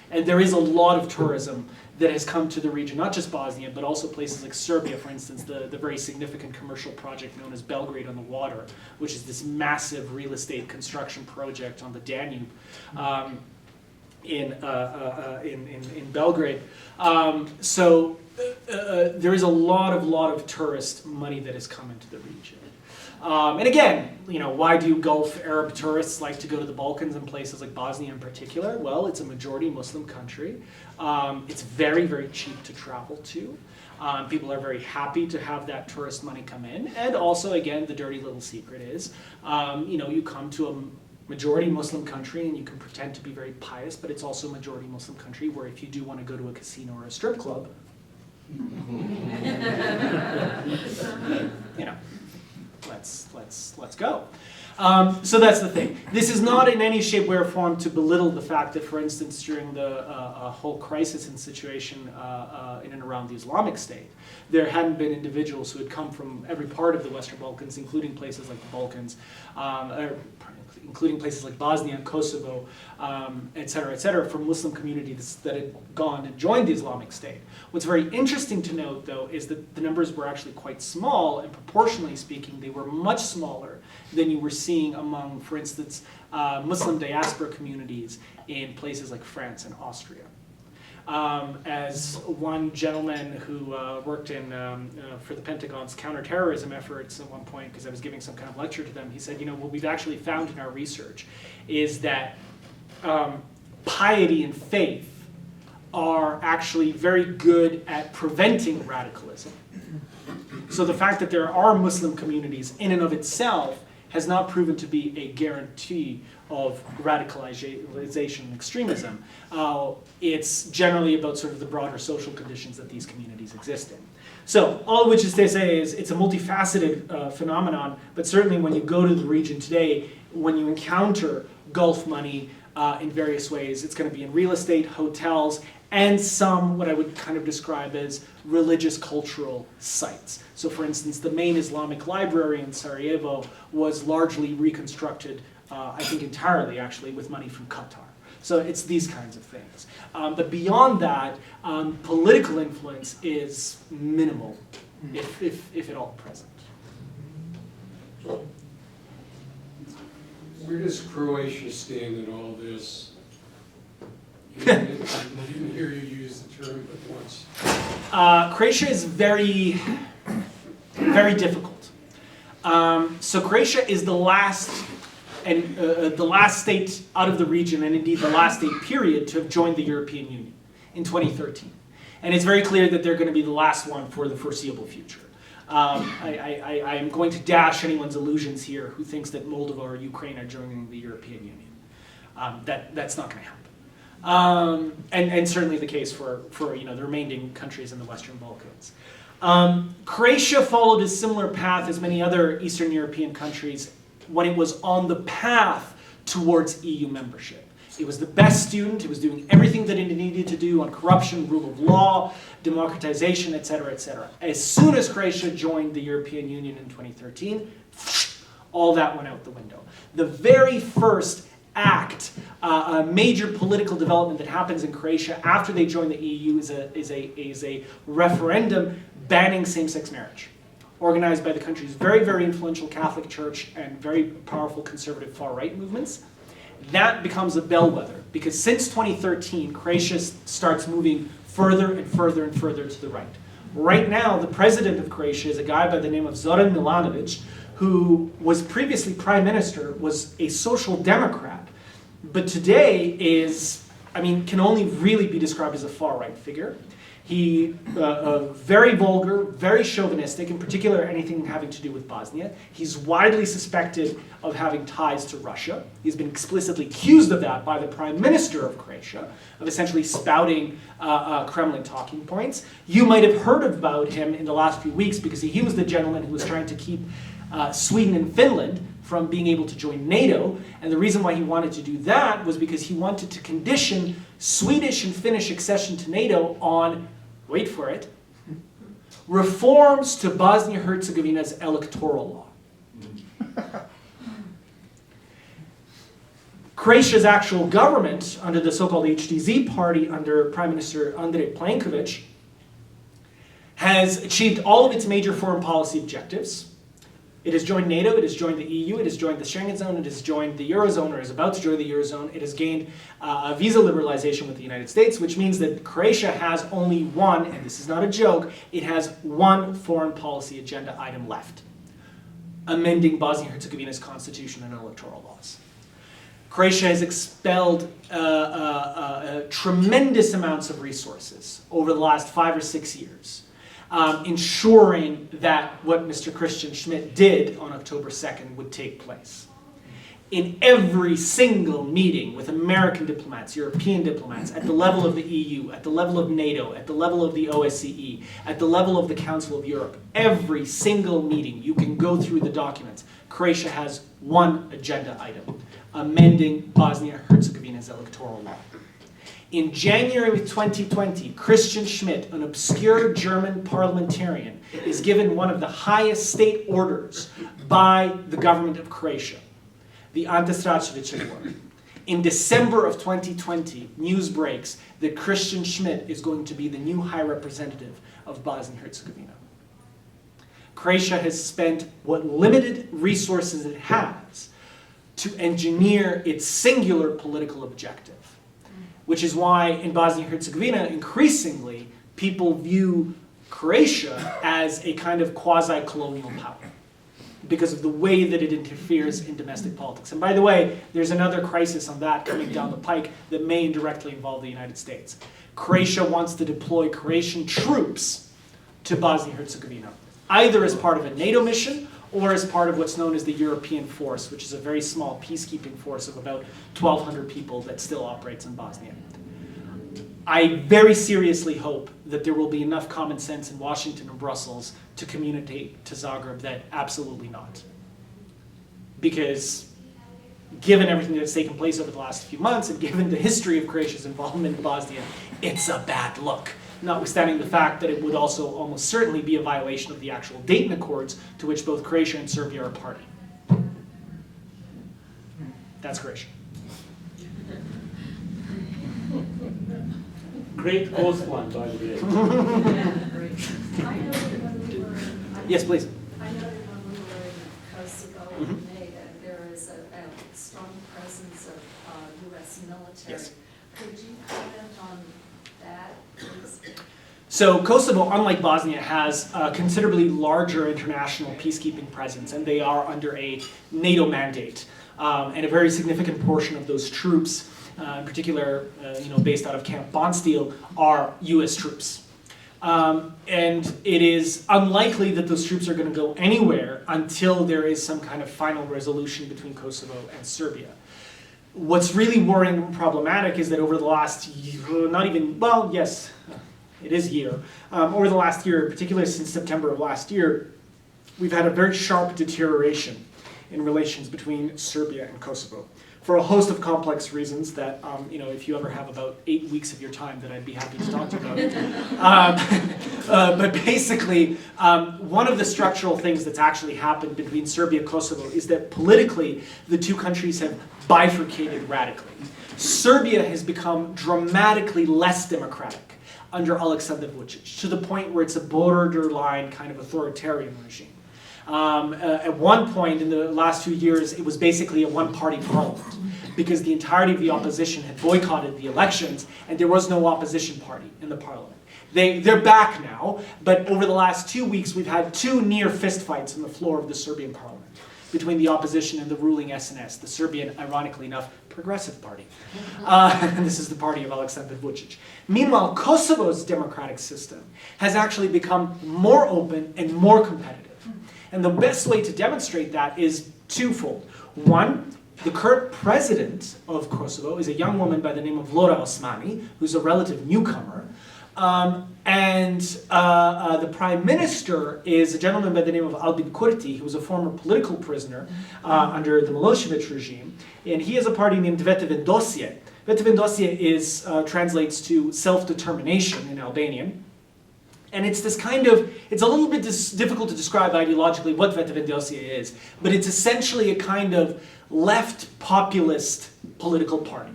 And there is a lot of tourism that has come to the region, not just Bosnia, but also places like Serbia, for instance, the very significant commercial project known as Belgrade on the Water, which is this massive real estate construction project on the Danube in Belgrade. There is a lot of tourist money that has come into the region. And again, you know, why do Gulf Arab tourists like to go to the Balkans and places like Bosnia in particular? Well, it's a majority Muslim country. It's very, very cheap to travel to. People are very happy to have that tourist money come in. And also, again, the dirty little secret is, you know, you come to a majority Muslim country and you can pretend to be very pious, but it's also a majority Muslim country where if you do want to go to a casino or a strip club, you know, let's go. So that's the thing. This is not in any shape, way, or form to belittle the fact that, for instance, during the whole crisis and situation in and around the Islamic State, there hadn't been individuals who had come from every part of the Western Balkans, including places like the Balkans, including places like Bosnia and Kosovo, et cetera, from Muslim communities that had gone and joined the Islamic State. What's very interesting to note, though, is that the numbers were actually quite small, and proportionally speaking, they were much smaller than you were seeing among, for instance, Muslim diaspora communities in places like France and Austria. As one gentleman who worked in for the Pentagon's counterterrorism efforts at one point, because I was giving some kind of lecture to them, he said, you know, what we've actually found in our research is that piety and faith are actually very good at preventing radicalism. So the fact that there are Muslim communities in and of itself has not proven to be a guarantee of radicalization and extremism. It's generally about sort of the broader social conditions that these communities exist in. So all of which is to say is it's a multifaceted phenomenon, but certainly when you go to the region today, when you encounter Gulf money in various ways, it's going to be in real estate, hotels, and some what I would kind of describe as religious cultural sites. So for instance, the main Islamic library in Sarajevo was largely reconstructed I think entirely actually with money from Qatar. So it's these kinds of things. But beyond that, political influence is minimal, if at all present.
Where does Croatia stand in all this? I didn't hear you use the term but once.
Croatia is very, very difficult. So Croatia is the last state out of the region, and indeed the last state period, to have joined the European Union in 2013. And it's very clear that they're going to be the last one for the foreseeable future. I am going to dash anyone's illusions here who thinks that Moldova or Ukraine are joining the European Union. That's not going to happen. And certainly the case for the remaining countries in the Western Balkans. Croatia followed a similar path as many other Eastern European countries when it was on the path towards EU membership. It was the best student, it was doing everything that it needed to do on corruption, rule of law, democratization, etc., etc. As soon as Croatia joined the European Union in 2013, all that went out the window. The very first act, a major political development that happens in Croatia after they join the EU is a referendum banning same-sex marriage, organized by the country's very, very influential Catholic Church and very powerful conservative far-right movements. That becomes a bellwether, because since 2013, Croatia starts moving further and further and further to the right. Right now, the president of Croatia is a guy by the name of Zoran Milanovic, who was previously prime minister, was a social democrat, but today can only really be described as a far-right figure. He, very vulgar, very chauvinistic, in particular anything having to do with Bosnia. He's widely suspected of having ties to Russia. He's been explicitly accused of that by the Prime Minister of Croatia, of essentially spouting Kremlin talking points. You might have heard about him in the last few weeks because he was the gentleman who was trying to keep Sweden and Finland from being able to join NATO. And the reason why he wanted to do that was because he wanted to condition Swedish and Finnish accession to NATO on, wait for it, reforms to Bosnia-Herzegovina's electoral law. Croatia's actual government, under the so-called HDZ party under Prime Minister Andrej Plenković, has achieved all of its major foreign policy objectives. It has joined NATO, it has joined the EU, it has joined the Schengen zone, it has joined the Eurozone, or is about to join the Eurozone. It has gained visa liberalization with the United States, which means that Croatia has only one, and this is not a joke, it has one foreign policy agenda item left: amending Bosnia-Herzegovina's constitution and electoral laws. Croatia has expelled tremendous amounts of resources over the last 5 or 6 years, ensuring that what Mr. Christian Schmidt did on October 2nd would take place. In every single meeting with American diplomats, European diplomats, at the level of the EU, at the level of NATO, at the level of the OSCE, at the level of the Council of Europe, every single meeting, you can go through the documents, Croatia has one agenda item: amending Bosnia-Herzegovina's electoral law. In January of 2020, Christian Schmidt, an obscure German parliamentarian, is given one of the highest state orders by the government of Croatia, the Ante Starčević Award. In December of 2020, news breaks that Christian Schmidt is going to be the new High Representative of Bosnia-Herzegovina. Croatia has spent what limited resources it has to engineer its singular political objective, which is why in Bosnia-Herzegovina, increasingly, people view Croatia as a kind of quasi-colonial power because of the way that it interferes in domestic politics. And by the way, there's another crisis on that coming down the pike that may indirectly involve the United States. Croatia wants to deploy Croatian troops to Bosnia-Herzegovina, either as part of a NATO mission or as part of what's known as the European Force, which is a very small peacekeeping force of about 1,200 people that still operates in Bosnia. I very seriously hope that there will be enough common sense in Washington and Brussels to communicate to Zagreb that absolutely not. Because given everything that's taken place over the last few months and given the history of Croatia's involvement in Bosnia, it's a bad look. Notwithstanding the fact that it would also almost certainly be a violation of the actual Dayton Accords, to which both Croatia and Serbia are party. That's Croatia.
Great coastline, by the way.
Yes, please.
I noted when we were in Kosovo in May that there is a strong presence of U.S. military.
Yes.
Could you comment on that, please?
So Kosovo, unlike Bosnia, has a considerably larger international peacekeeping presence, and they are under a NATO mandate. And a very significant portion of those troops, in particular, based out of Camp Bondsteel, are U.S. troops. And it is unlikely that those troops are going to go anywhere until there is some kind of final resolution between Kosovo and Serbia. What's really worrying and problematic is that over the last year, it is year. Over the last year, particularly since September of last year, we've had a very sharp deterioration in relations between Serbia and Kosovo for a host of complex reasons that, if you ever have about 8 weeks of your time, that I'd be happy to talk to you about. But basically, one of the structural things that's actually happened between Serbia and Kosovo is that politically, the two countries have bifurcated radically. Serbia has become dramatically less democratic under Aleksandar Vučić, to the point where it's a borderline kind of authoritarian regime. At one point in the last few years, it was basically a one-party parliament because the entirety of the opposition had boycotted the elections and there was no opposition party in the parliament. They're back now, but over the last 2 weeks, we've had 2 near fistfights on the floor of the Serbian parliament between the opposition and the ruling SNS, the Serbian, ironically enough, Progressive Party. And this is the party of Aleksandar Vučić. Meanwhile, Kosovo's democratic system has actually become more open and more competitive. And the best way to demonstrate that is twofold. One, the current president of Kosovo is a young woman by the name of Lora Osmani, who's a relative newcomer. And the prime minister is a gentleman by the name of Albin Kurti, who was a former political prisoner under the Milosevic regime. And he has a party named Dvete Vendosje. Dvete Vendosje translates to self-determination in Albanian. And it's this kind of, it's a little bit difficult to describe ideologically what Dvete Vendosje is, but it's essentially a kind of left populist political party.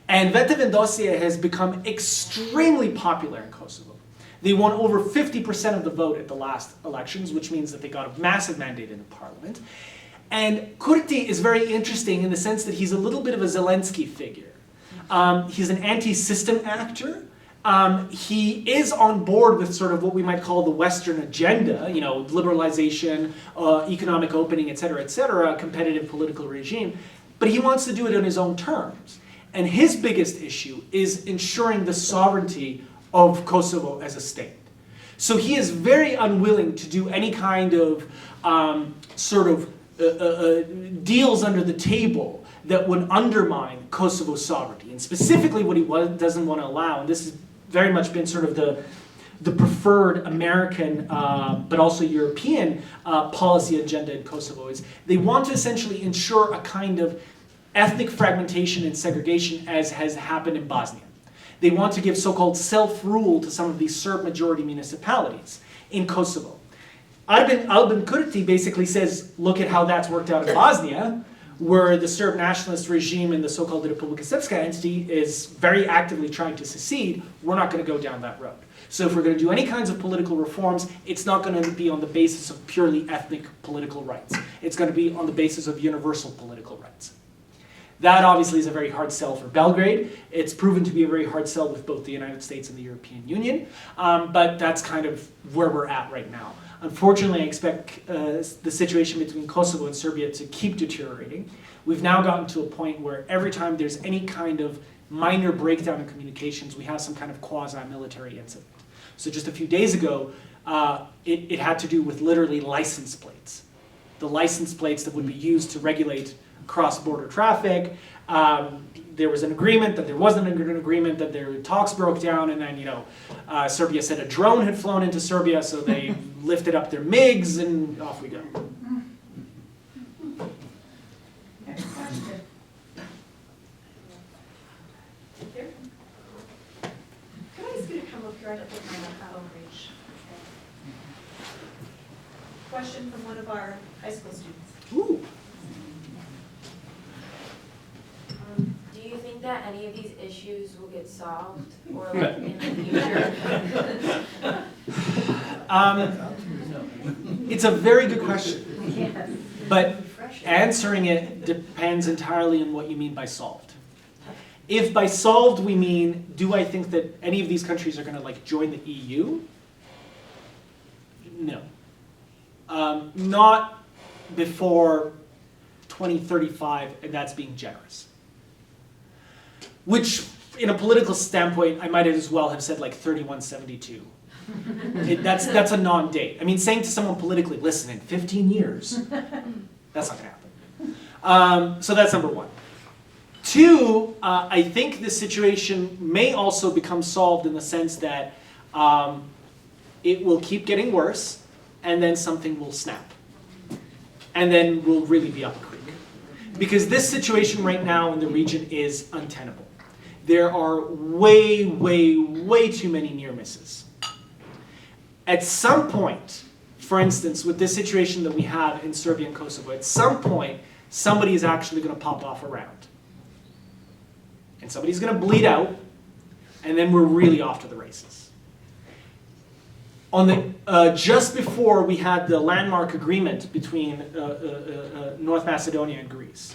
And Dvete Vendosje has become extremely popular in Kosovo. They won over 50% of the vote at the last elections, which means that they got a massive mandate in the parliament. And Kurti is very interesting in the sense that he's a little bit of a Zelensky figure. He's an anti-system actor. He is on board with sort of what we might call the Western agenda, liberalization, economic opening, et cetera, competitive political regime. But he wants to do it on his own terms. And his biggest issue is ensuring the sovereignty of Kosovo as a state. So he is very unwilling to do any kind of deals under the table that would undermine Kosovo's sovereignty. And specifically what he doesn't want to allow, and this has very much been sort of the preferred American but also European policy agenda in Kosovo, is they want to essentially ensure a kind of ethnic fragmentation and segregation as has happened in Bosnia. They want to give so-called self-rule to some of these Serb-majority municipalities in Kosovo. Albin Kurti basically says, look at how that's worked out in Bosnia, where the Serb nationalist regime and the so-called Republika Srpska entity is very actively trying to secede. We're not going to go down that road. So if we're going to do any kinds of political reforms, it's not going to be on the basis of purely ethnic political rights. It's going to be on the basis of universal political rights. That obviously is a very hard sell for Belgrade. It's proven to be a very hard sell with both the United States and the European Union, but that's kind of where we're at right now. Unfortunately, I expect the situation between Kosovo and Serbia to keep deteriorating. We've now gotten to a point where every time there's any kind of minor breakdown in communications, we have some kind of quasi-military incident. So just a few days ago, it had to do with literally license plates. The license plates that would be used to regulate cross-border traffic. There was an agreement, that there wasn't an agreement, that their talks broke down, and then Serbia said a drone had flown into Serbia, so they lifted up their MiGs, and off we go.
Next question. Here. Can I ask you to come up here? I don't think my outreach. Question from one of our high school students.
Ooh.
that any of these issues will get solved or like in the future?
It's a very good question, but answering it depends entirely on what you mean by solved. If by solved we mean, do I think that any of these countries are going to like join the EU? No. Not before 2035, and that's being generous. Which, in a political standpoint, I might as well have said like 3172. That's a non-date. I mean, saying to someone politically, listen, in 15 years, that's not going to happen. So that's number one. Two, I think this situation may also become solved in the sense that it will keep getting worse, and then something will snap. And then we'll really be up a creek. Because this situation right now in the region is untenable. There are way, way, way too many near misses. At some point, for instance, with this situation that we have in Serbia and Kosovo, at some point, somebody is actually going to pop off a round. And somebody's going to bleed out, and then we're really off to the races. On the just before we had the landmark agreement between North Macedonia and Greece,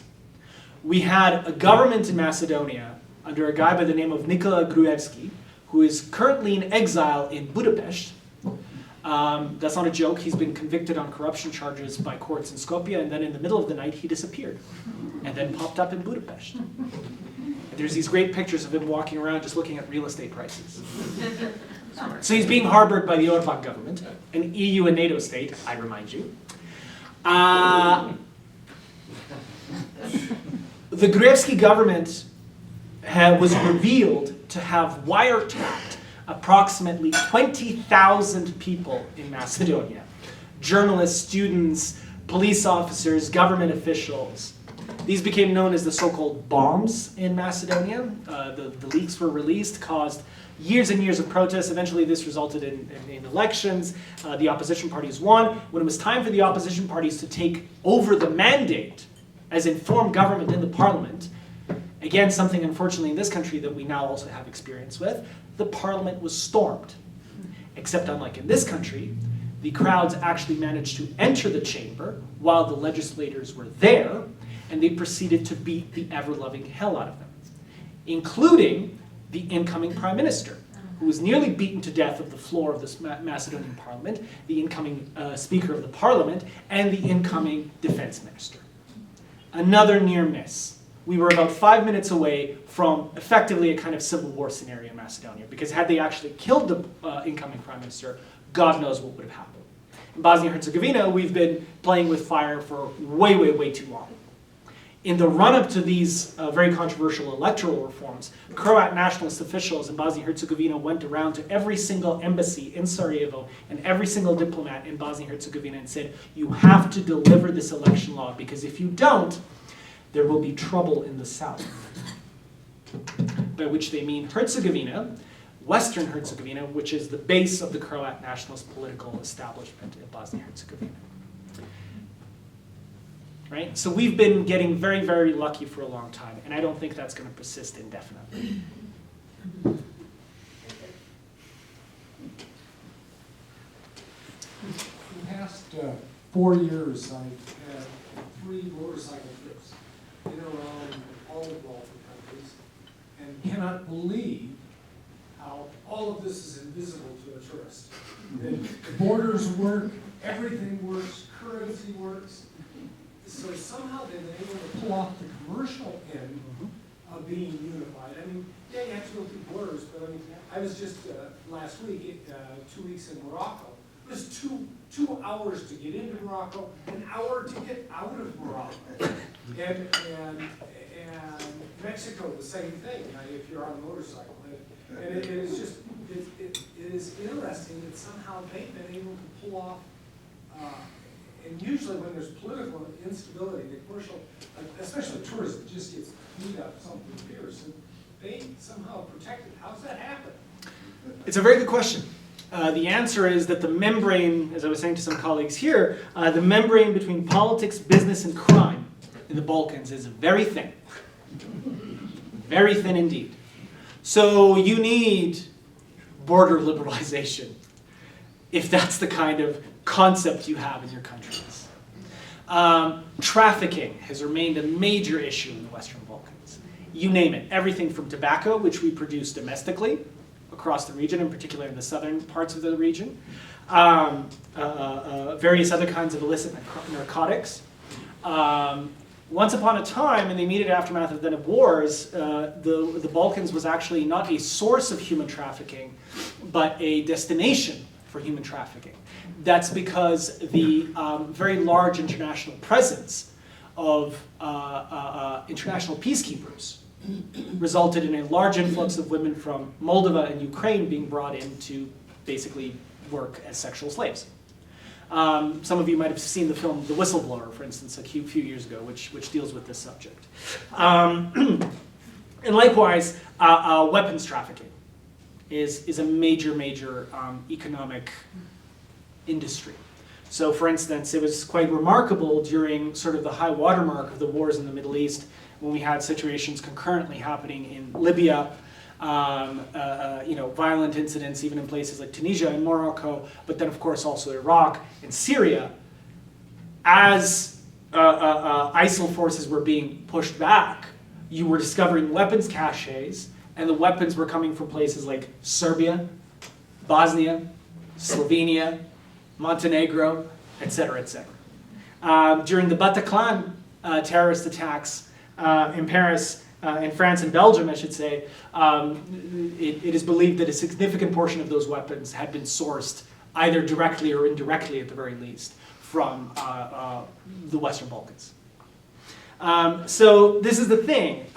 we had a government in Macedonia under a guy by the name of Nikola Gruevski, who is currently in exile in Budapest. That's not a joke. He's been convicted on corruption charges by courts in Skopje, and then in the middle of the night he disappeared, and then popped up in Budapest. And there's these great pictures of him walking around just looking at real estate prices. So he's being harbored by the Orban government, an EU and NATO state, I remind you. The Gruevski government was revealed to have wiretapped approximately 20,000 people in Macedonia. Journalists, students, police officers, government officials. These became known as the so-called bombs in Macedonia. The leaks were released, caused years and years of protests. Eventually this resulted in elections. The opposition parties won. When it was time for the opposition parties to take over the mandate as informed government in the parliament, again, something unfortunately in this country that we now also have experience with, the parliament was stormed. Except unlike in this country, the crowds actually managed to enter the chamber while the legislators were there, and they proceeded to beat the ever-loving hell out of them, including the incoming prime minister, who was nearly beaten to death of the floor of this Macedonian parliament, the incoming speaker of the parliament, and the incoming defense minister. Another near miss. We were about 5 minutes away from effectively a kind of civil war scenario in Macedonia, because had they actually killed the incoming prime minister, God knows what would have happened. In Bosnia and Herzegovina, we've been playing with fire for way, way, way too long. In the run-up to these very controversial electoral reforms, Croat nationalist officials in Bosnia and Herzegovina went around to every single embassy in Sarajevo and every single diplomat in Bosnia and Herzegovina and said, you have to deliver this election law, because if you don't, there will be trouble in the south. By which they mean Herzegovina, Western Herzegovina, which is the base of the Croat nationalist political establishment in Bosnia and Herzegovina. Right? So we've been getting very, very lucky for a long time, and I don't think that's going to persist indefinitely.
In the past 4 years, I've had 3 motorcycle trips in and around all the Balkan countries, and cannot believe how all of this is invisible to a tourist. The borders work, everything works, currency works. So somehow they've been able to pull off the commercial end of being unified. I mean, yeah, you have to go through borders, but I mean, I was just last week, 2 weeks in Morocco. It was two hours to get into Morocco, an hour to get out of Morocco. And Mexico, the same thing, if you're on a motorcycle. And it is just, it is interesting that somehow they've been able to pull off, and usually when there's political instability, the commercial, especially tourism, just gets beat up, something fierce, and they somehow protect it. How's that happen?
It's a very good question. The answer is that the membrane, as I was saying to some colleagues here, the membrane between politics, business, and crime in the Balkans is very thin. very thin indeed. So you need border liberalization if that's the kind of concept you have in your countries. Trafficking has remained a major issue in the Western Balkans. You name it, everything from tobacco, which we produce domestically across the region, in particular in the southern parts of the region, various other kinds of illicit narcotics. Once upon a time, in the immediate aftermath of the wars, the Balkans was actually not a source of human trafficking, but a destination for human trafficking. That's because the very large international presence of international peacekeepers resulted in a large influx of women from Moldova and Ukraine being brought in to basically work as sexual slaves. Some of you might have seen the film The Whistleblower, for instance, a few years ago, which deals with this subject. And likewise, weapons trafficking is a major economic industry. So, for instance, it was quite remarkable during sort of the high watermark of the wars in the Middle East, when we had situations concurrently happening in Libya, violent incidents even in places like Tunisia and Morocco, but then of course also Iraq and Syria. As ISIL forces were being pushed back, you were discovering weapons caches, and the weapons were coming from places like Serbia, Bosnia, Slovenia, Montenegro, etc., etc. During the Bataclan terrorist attacks in Paris, in France and Belgium, I should say, it is believed that a significant portion of those weapons had been sourced, either directly or indirectly at the very least, from the Western Balkans. So this is the thing.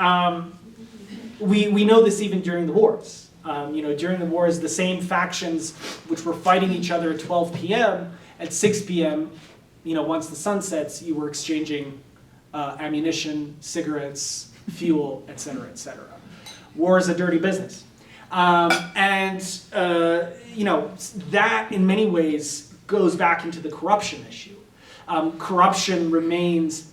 We know this even during the wars. During the wars, the same factions which were fighting each other at 12 p.m., at 6 p.m., once the sun sets, you were exchanging ammunition, cigarettes, fuel, etc., etc. War is a dirty business. That in many ways goes back into the corruption issue. Corruption remains,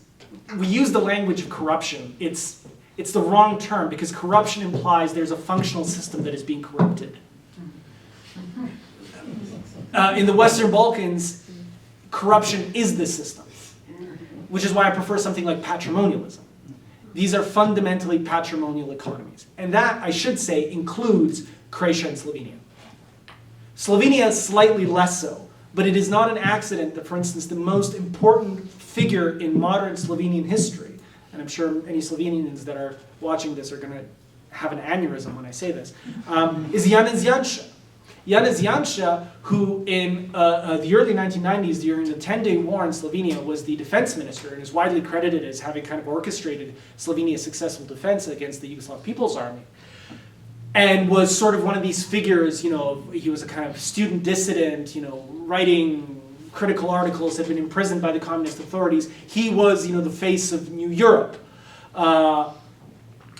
we use the language of corruption. It's the wrong term because corruption implies there's a functional system that is being corrupted. In the Western Balkans, corruption is the system, which is why I prefer something like patrimonialism. These are fundamentally patrimonial economies. And that, I should say, includes Croatia and Slovenia. Slovenia is slightly less so, but it is not an accident that, for instance, the most important figure in modern Slovenian history, and I'm sure any Slovenians that are watching this are going to have an aneurysm when I say this, is Janez Janša. Janez Janša, who in the early 1990s, during the 10-day war in Slovenia, was the defense minister and is widely credited as having kind of orchestrated Slovenia's successful defense against the Yugoslav People's Army, and was sort of one of these figures, he was a kind of student dissident, writing critical articles, had been imprisoned by the communist authorities. He was, the face of New Europe.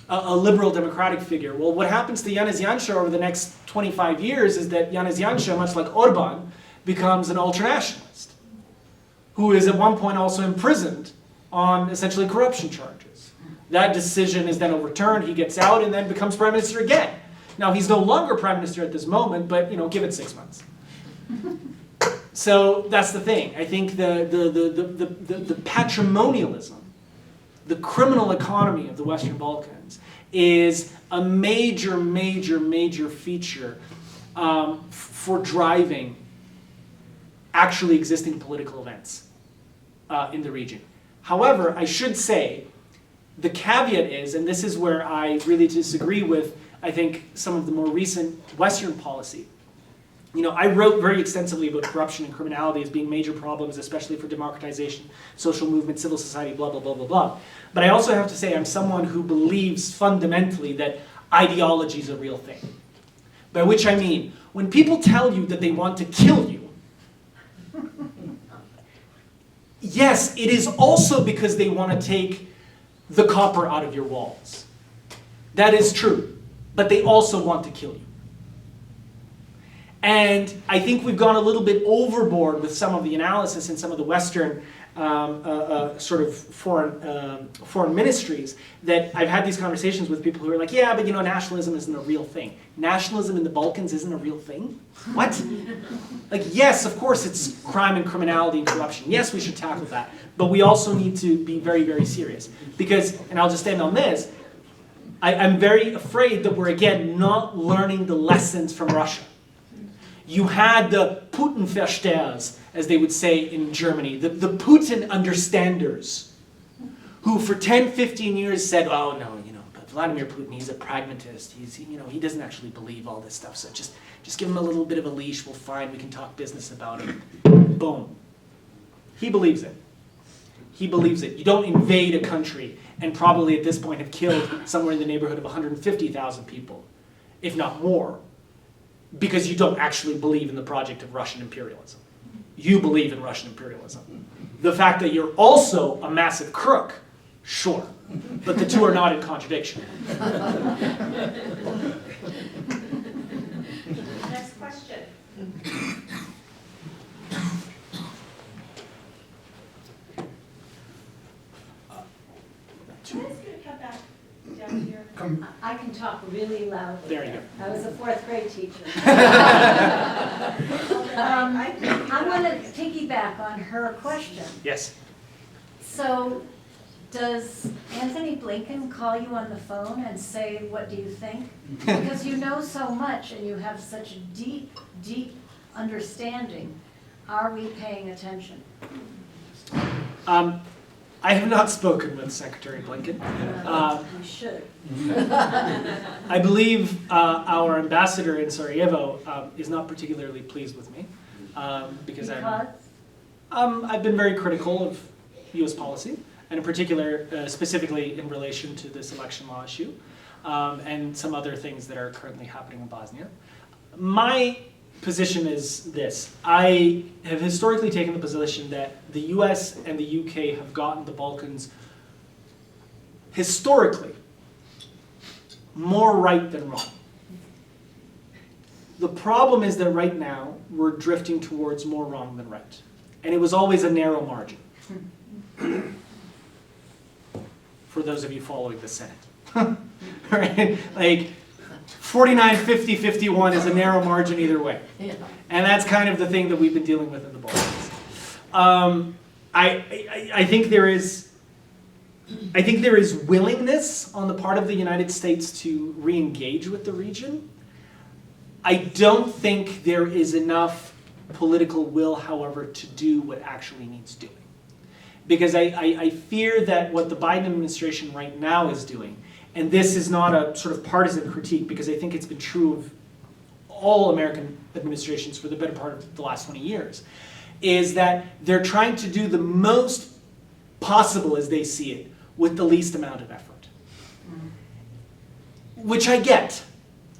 A liberal democratic figure. Well, what happens to Janez Janša over the next 25 years is that Janez Janša, much like Orban, becomes an ultranationalist, who is at one point also imprisoned on essentially corruption charges. That decision is then overturned, he gets out, and then becomes prime minister again. Now, he's no longer prime minister at this moment, but, give it 6 months. So that's the thing. I think the patrimonialism, the criminal economy of the Western Balkans is a major feature for driving actually existing political events in the region. However, I should say, the caveat is, and this is where I really disagree with, I think, some of the more recent Western policy. I wrote very extensively about corruption and criminality as being major problems, especially for democratization, social movement, civil society, blah, blah, blah, blah, blah. But I also have to say I'm someone who believes fundamentally that ideology is a real thing. By which I mean, when people tell you that they want to kill you, yes, it is also because they want to take the copper out of your walls. That is true. But they also want to kill you. And I think we've gone a little bit overboard with some of the analysis in some of the Western sort of foreign ministries, that I've had these conversations with people who are like, yeah, but nationalism isn't a real thing. Nationalism in the Balkans isn't a real thing? What? Like, yes, of course it's crime and criminality and corruption. Yes, we should tackle that. But we also need to be very, very serious. Because, and I'll just end on this, I'm very afraid that we're, again, not learning the lessons from Russia. You had the Putin-Verstehers, as they would say in Germany, the Putin understanders, who for 10, 15 years said, oh no, but Vladimir Putin, he's a pragmatist, he doesn't actually believe all this stuff, so just give him a little bit of a leash, we'll find, we can talk business about it. Boom. He believes it. He believes it. You don't invade a country and probably at this point have killed somewhere in the neighborhood of 150,000 people, if not more, because you don't actually believe in the project of Russian imperialism. You believe in Russian imperialism. The fact that you're also a massive crook, sure, but the two are not in contradiction.
Next question. Can I ask you to come back down here?
I can talk really loudly.
There you go.
I was a 4th grade teacher.
I
I'm going to piggyback on her question.
Yes.
So, does Anthony Blinken call you on the phone and say, what do you think? Because you know so much and you have such deep, deep understanding. Are we paying attention?
I have not spoken with Secretary Blinken.
You should.
I believe our ambassador in Sarajevo is not particularly pleased with me because I've been very critical of U.S. policy, and in particular, specifically in relation to this election law issue and some other things that are currently happening in Bosnia. My position is this. I have historically taken the position that the US and the UK have gotten the Balkans historically more right than wrong. The problem is that right now we're drifting towards more wrong than right. And it was always a narrow margin. For those of you following the Senate. Right? Like 49, 50, 51 is a narrow margin either way. And that's kind of the thing that we've been dealing with in the Balkans. I think there is willingness on the part of the United States to re-engage with the region. I don't think there is enough political will, however, to do what actually needs doing. Because I fear that what the Biden administration right now is doing, and this is not a sort of partisan critique, because I think it's been true of all American administrations for the better part of the last 20 years, is that they're trying to do the most possible, as they see it, with the least amount of effort. Which I get.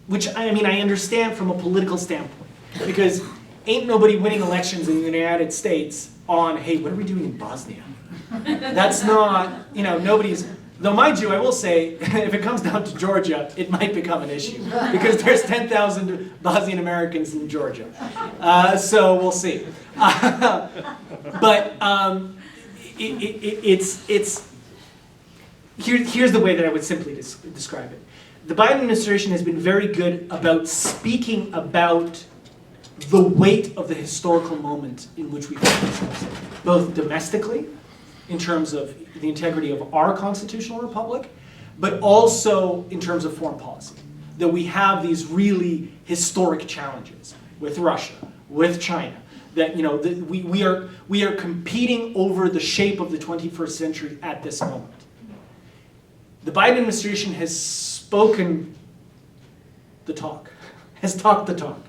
Which, I understand from a political standpoint. Because ain't nobody winning elections in the United States on, hey, what are we doing in Bosnia? That's not, nobody's... Though, mind you, I will say, if it comes down to Georgia, it might become an issue. Because there's 10,000 Bosnian Americans in Georgia. So we'll see. But here's the way that I would simply describe it. The Biden administration has been very good about speaking about the weight of the historical moment in which we find ourselves, both domestically, in terms of the integrity of our constitutional republic, but also in terms of foreign policy. That we have these really historic challenges with Russia, with China, that we are competing over the shape of the 21st century at this moment. The Biden administration has spoken the talk, has talked the talk.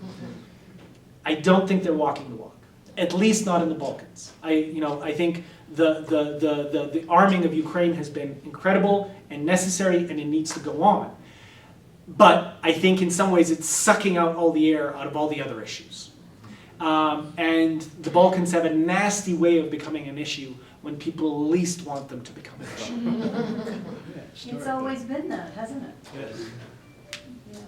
I don't think they're walking the walk, at least not in the Balkans. I think the arming of Ukraine has been incredible and necessary, and it needs to go on. But I think in some ways it's sucking out all the air out of all the other issues. And the Balkans have a nasty way of becoming an issue when people least want them to become an issue.
It's always been that, hasn't it?
Yes.
Yeah.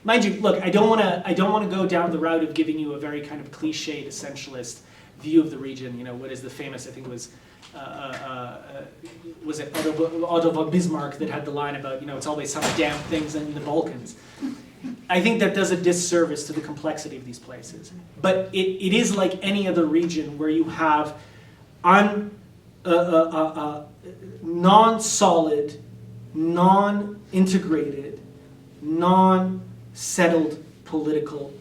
Mind you, look, I don't want to go down the route of giving you a very kind of cliched essentialist view of the region. What is the famous, I think it was it Otto von Bismarck that had the line about, it's always some damn things in the Balkans. I think that does a disservice to the complexity of these places. But it is like any other region where you have non-solid, non-integrated, non-settled political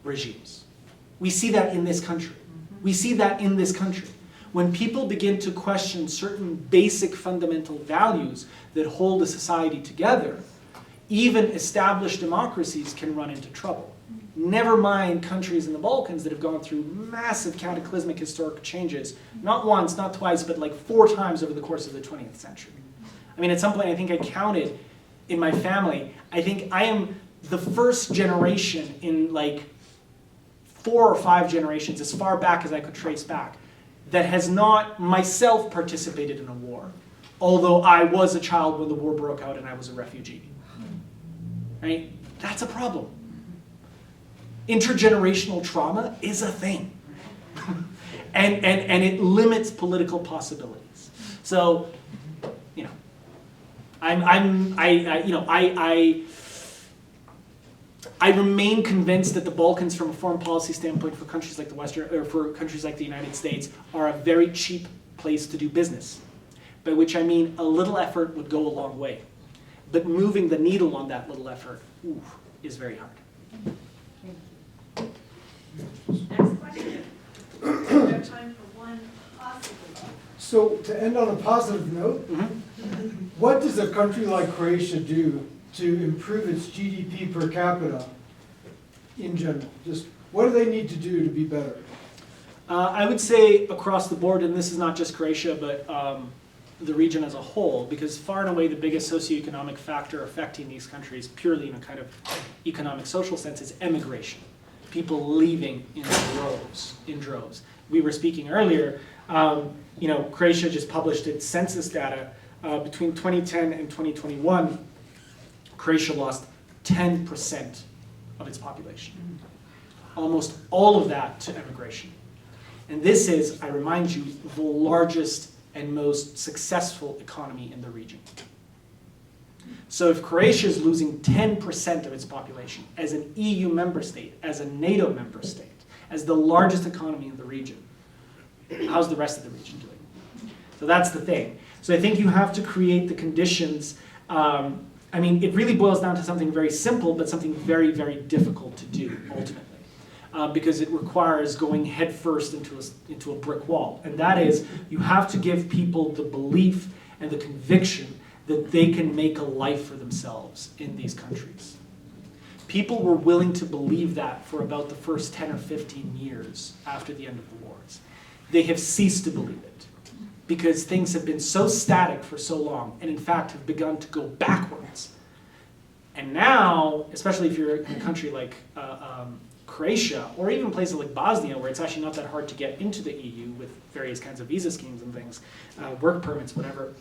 regimes. We see that in this country. We see that in this country. When people begin to question certain basic fundamental values that hold a society together, even established democracies can run into trouble. Never mind countries in the Balkans that have gone through massive cataclysmic historic changes, not once, not twice, but like 4 times over the course of the 20th century. I mean, at some point, I think I counted in my family, I think I am the first generation in like 4 or 5 generations, as far back as I could trace back, that has not myself participated in a war, although I was a child when the war broke out and I was a refugee. Right? That's a problem. Intergenerational trauma is a thing. and it limits political possibilities. So, I remain convinced that the Balkans, from a foreign policy standpoint, for countries like for countries like the United States, are a very cheap place to do business. By which I mean a little effort would go a long way. But moving the needle on that little effort is very hard.
Next question. We have time for one possible vote.
So to end on a positive note, what does a country like Croatia do to improve its GDP per capita in general? Just what do they need to do to be better?
I would say across the board, and this is not just Croatia, but the region as a whole, because far and away the biggest socioeconomic factor affecting these countries, purely in a kind of economic social sense, is emigration. People leaving in droves. We were speaking earlier, Croatia just published its census data. Between 2010 and 2021, Croatia lost 10% of its population. Almost all of that to emigration. And this is, I remind you, the largest and most successful economy in the region. So if Croatia is losing 10% of its population as an EU member state, as a NATO member state, as the largest economy in the region, how's the rest of the region doing? So that's the thing. So I think you have to create the conditions. It really boils down to something very simple, but something very, very difficult to do ultimately. Because it requires going headfirst into a brick wall. And that is, you have to give people the belief and the conviction that they can make a life for themselves in these countries. People were willing to believe that for about the first 10 or 15 years after the end of the wars. They have ceased to believe it because things have been so static for so long, and in fact have begun to go backwards. And now, especially if you're in a country like Croatia, or even places like Bosnia, where it's actually not that hard to get into the EU with various kinds of visa schemes and things, work permits, whatever.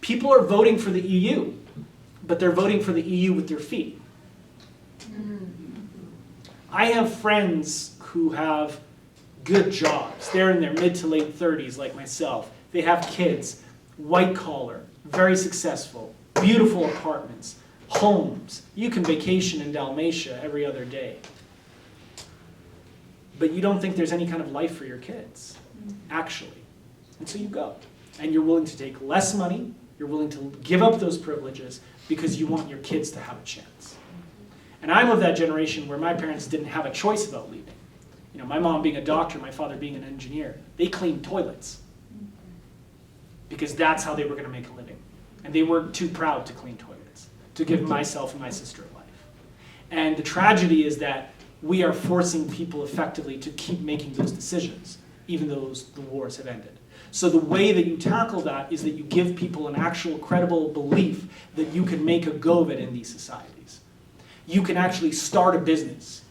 People are voting for the EU, but they're voting for the EU with their feet. I have friends who have good jobs. They're in their mid to late 30s, like myself. They have kids, white collar, very successful, beautiful apartments, homes. You can vacation in Dalmatia every other day. But you don't think there's any kind of life for your kids, actually. And so you go. And you're willing to take less money, you're willing to give up those privileges because you want your kids to have a chance. And I'm of that generation where my parents didn't have a choice about leaving. My mom being a doctor, my father being an engineer, they cleaned toilets because that's how they were going to make a living. And they weren't too proud to clean toilets, to give myself and my sister a life. And the tragedy is that we are forcing people effectively to keep making those decisions, even though the wars have ended. So the way that you tackle that is that you give people an actual credible belief that you can make a go of it in these societies. You can actually start a business,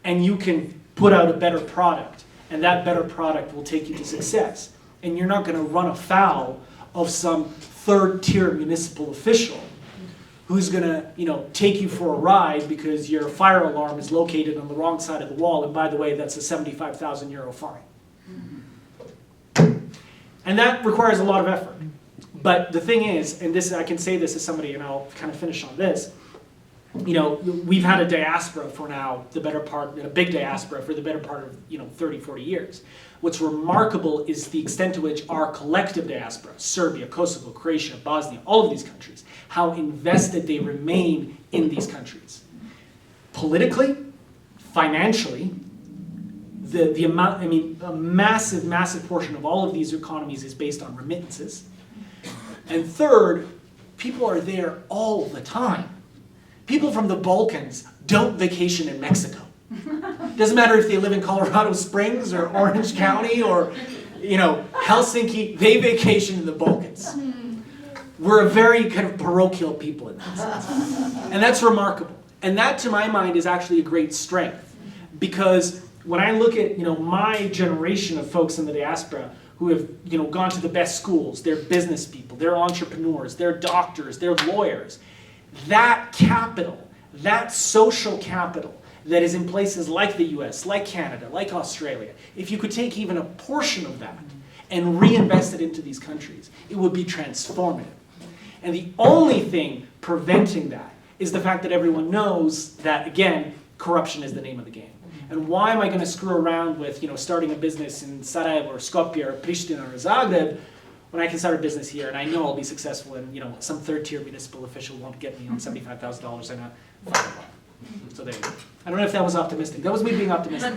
and you can put out a better product, and that better product will take you to success. And you're not going to run afoul of some third-tier municipal official who's gonna, take you for a ride because your fire alarm is located on the wrong side of the wall, and by the way, that's a 75,000 euro fine. And that requires a lot of effort. But the thing is, and this I can say this as somebody, and I'll kind of finish on this, we've had a diaspora for now, a big diaspora for the better part of 30, 40 years. What's remarkable is the extent to which our collective diaspora, Serbia, Kosovo, Croatia, Bosnia, all of these countries, how invested they remain in these countries. Politically, financially, the amount, a massive, massive portion of all of these economies is based on remittances. And third, people are there all the time. People from the Balkans don't vacation in Mexico. Doesn't matter if they live in Colorado Springs or Orange County or, Helsinki, they vacation in the Balkans. We're a very kind of parochial people in that sense. And that's remarkable. And that, to my mind, is actually a great strength. Because when I look at, my generation of folks in the diaspora who have, gone to the best schools, they're business people, they're entrepreneurs, they're doctors, they're lawyers, that capital, that social capital that is in places like the US, like Canada, like Australia, if you could take even a portion of that and reinvest it into these countries, it would be transformative. And the only thing preventing that is the fact that everyone knows that, again, corruption is the name of the game. And why am I going to screw around with, starting a business in Sarajevo or Skopje or Pristina or Zagreb when I can start a business here and I know I'll be successful and, some third-tier municipal official won't get me on $75,000 and a fire alarm. So there you go. I don't know if that was optimistic. That was me being optimistic.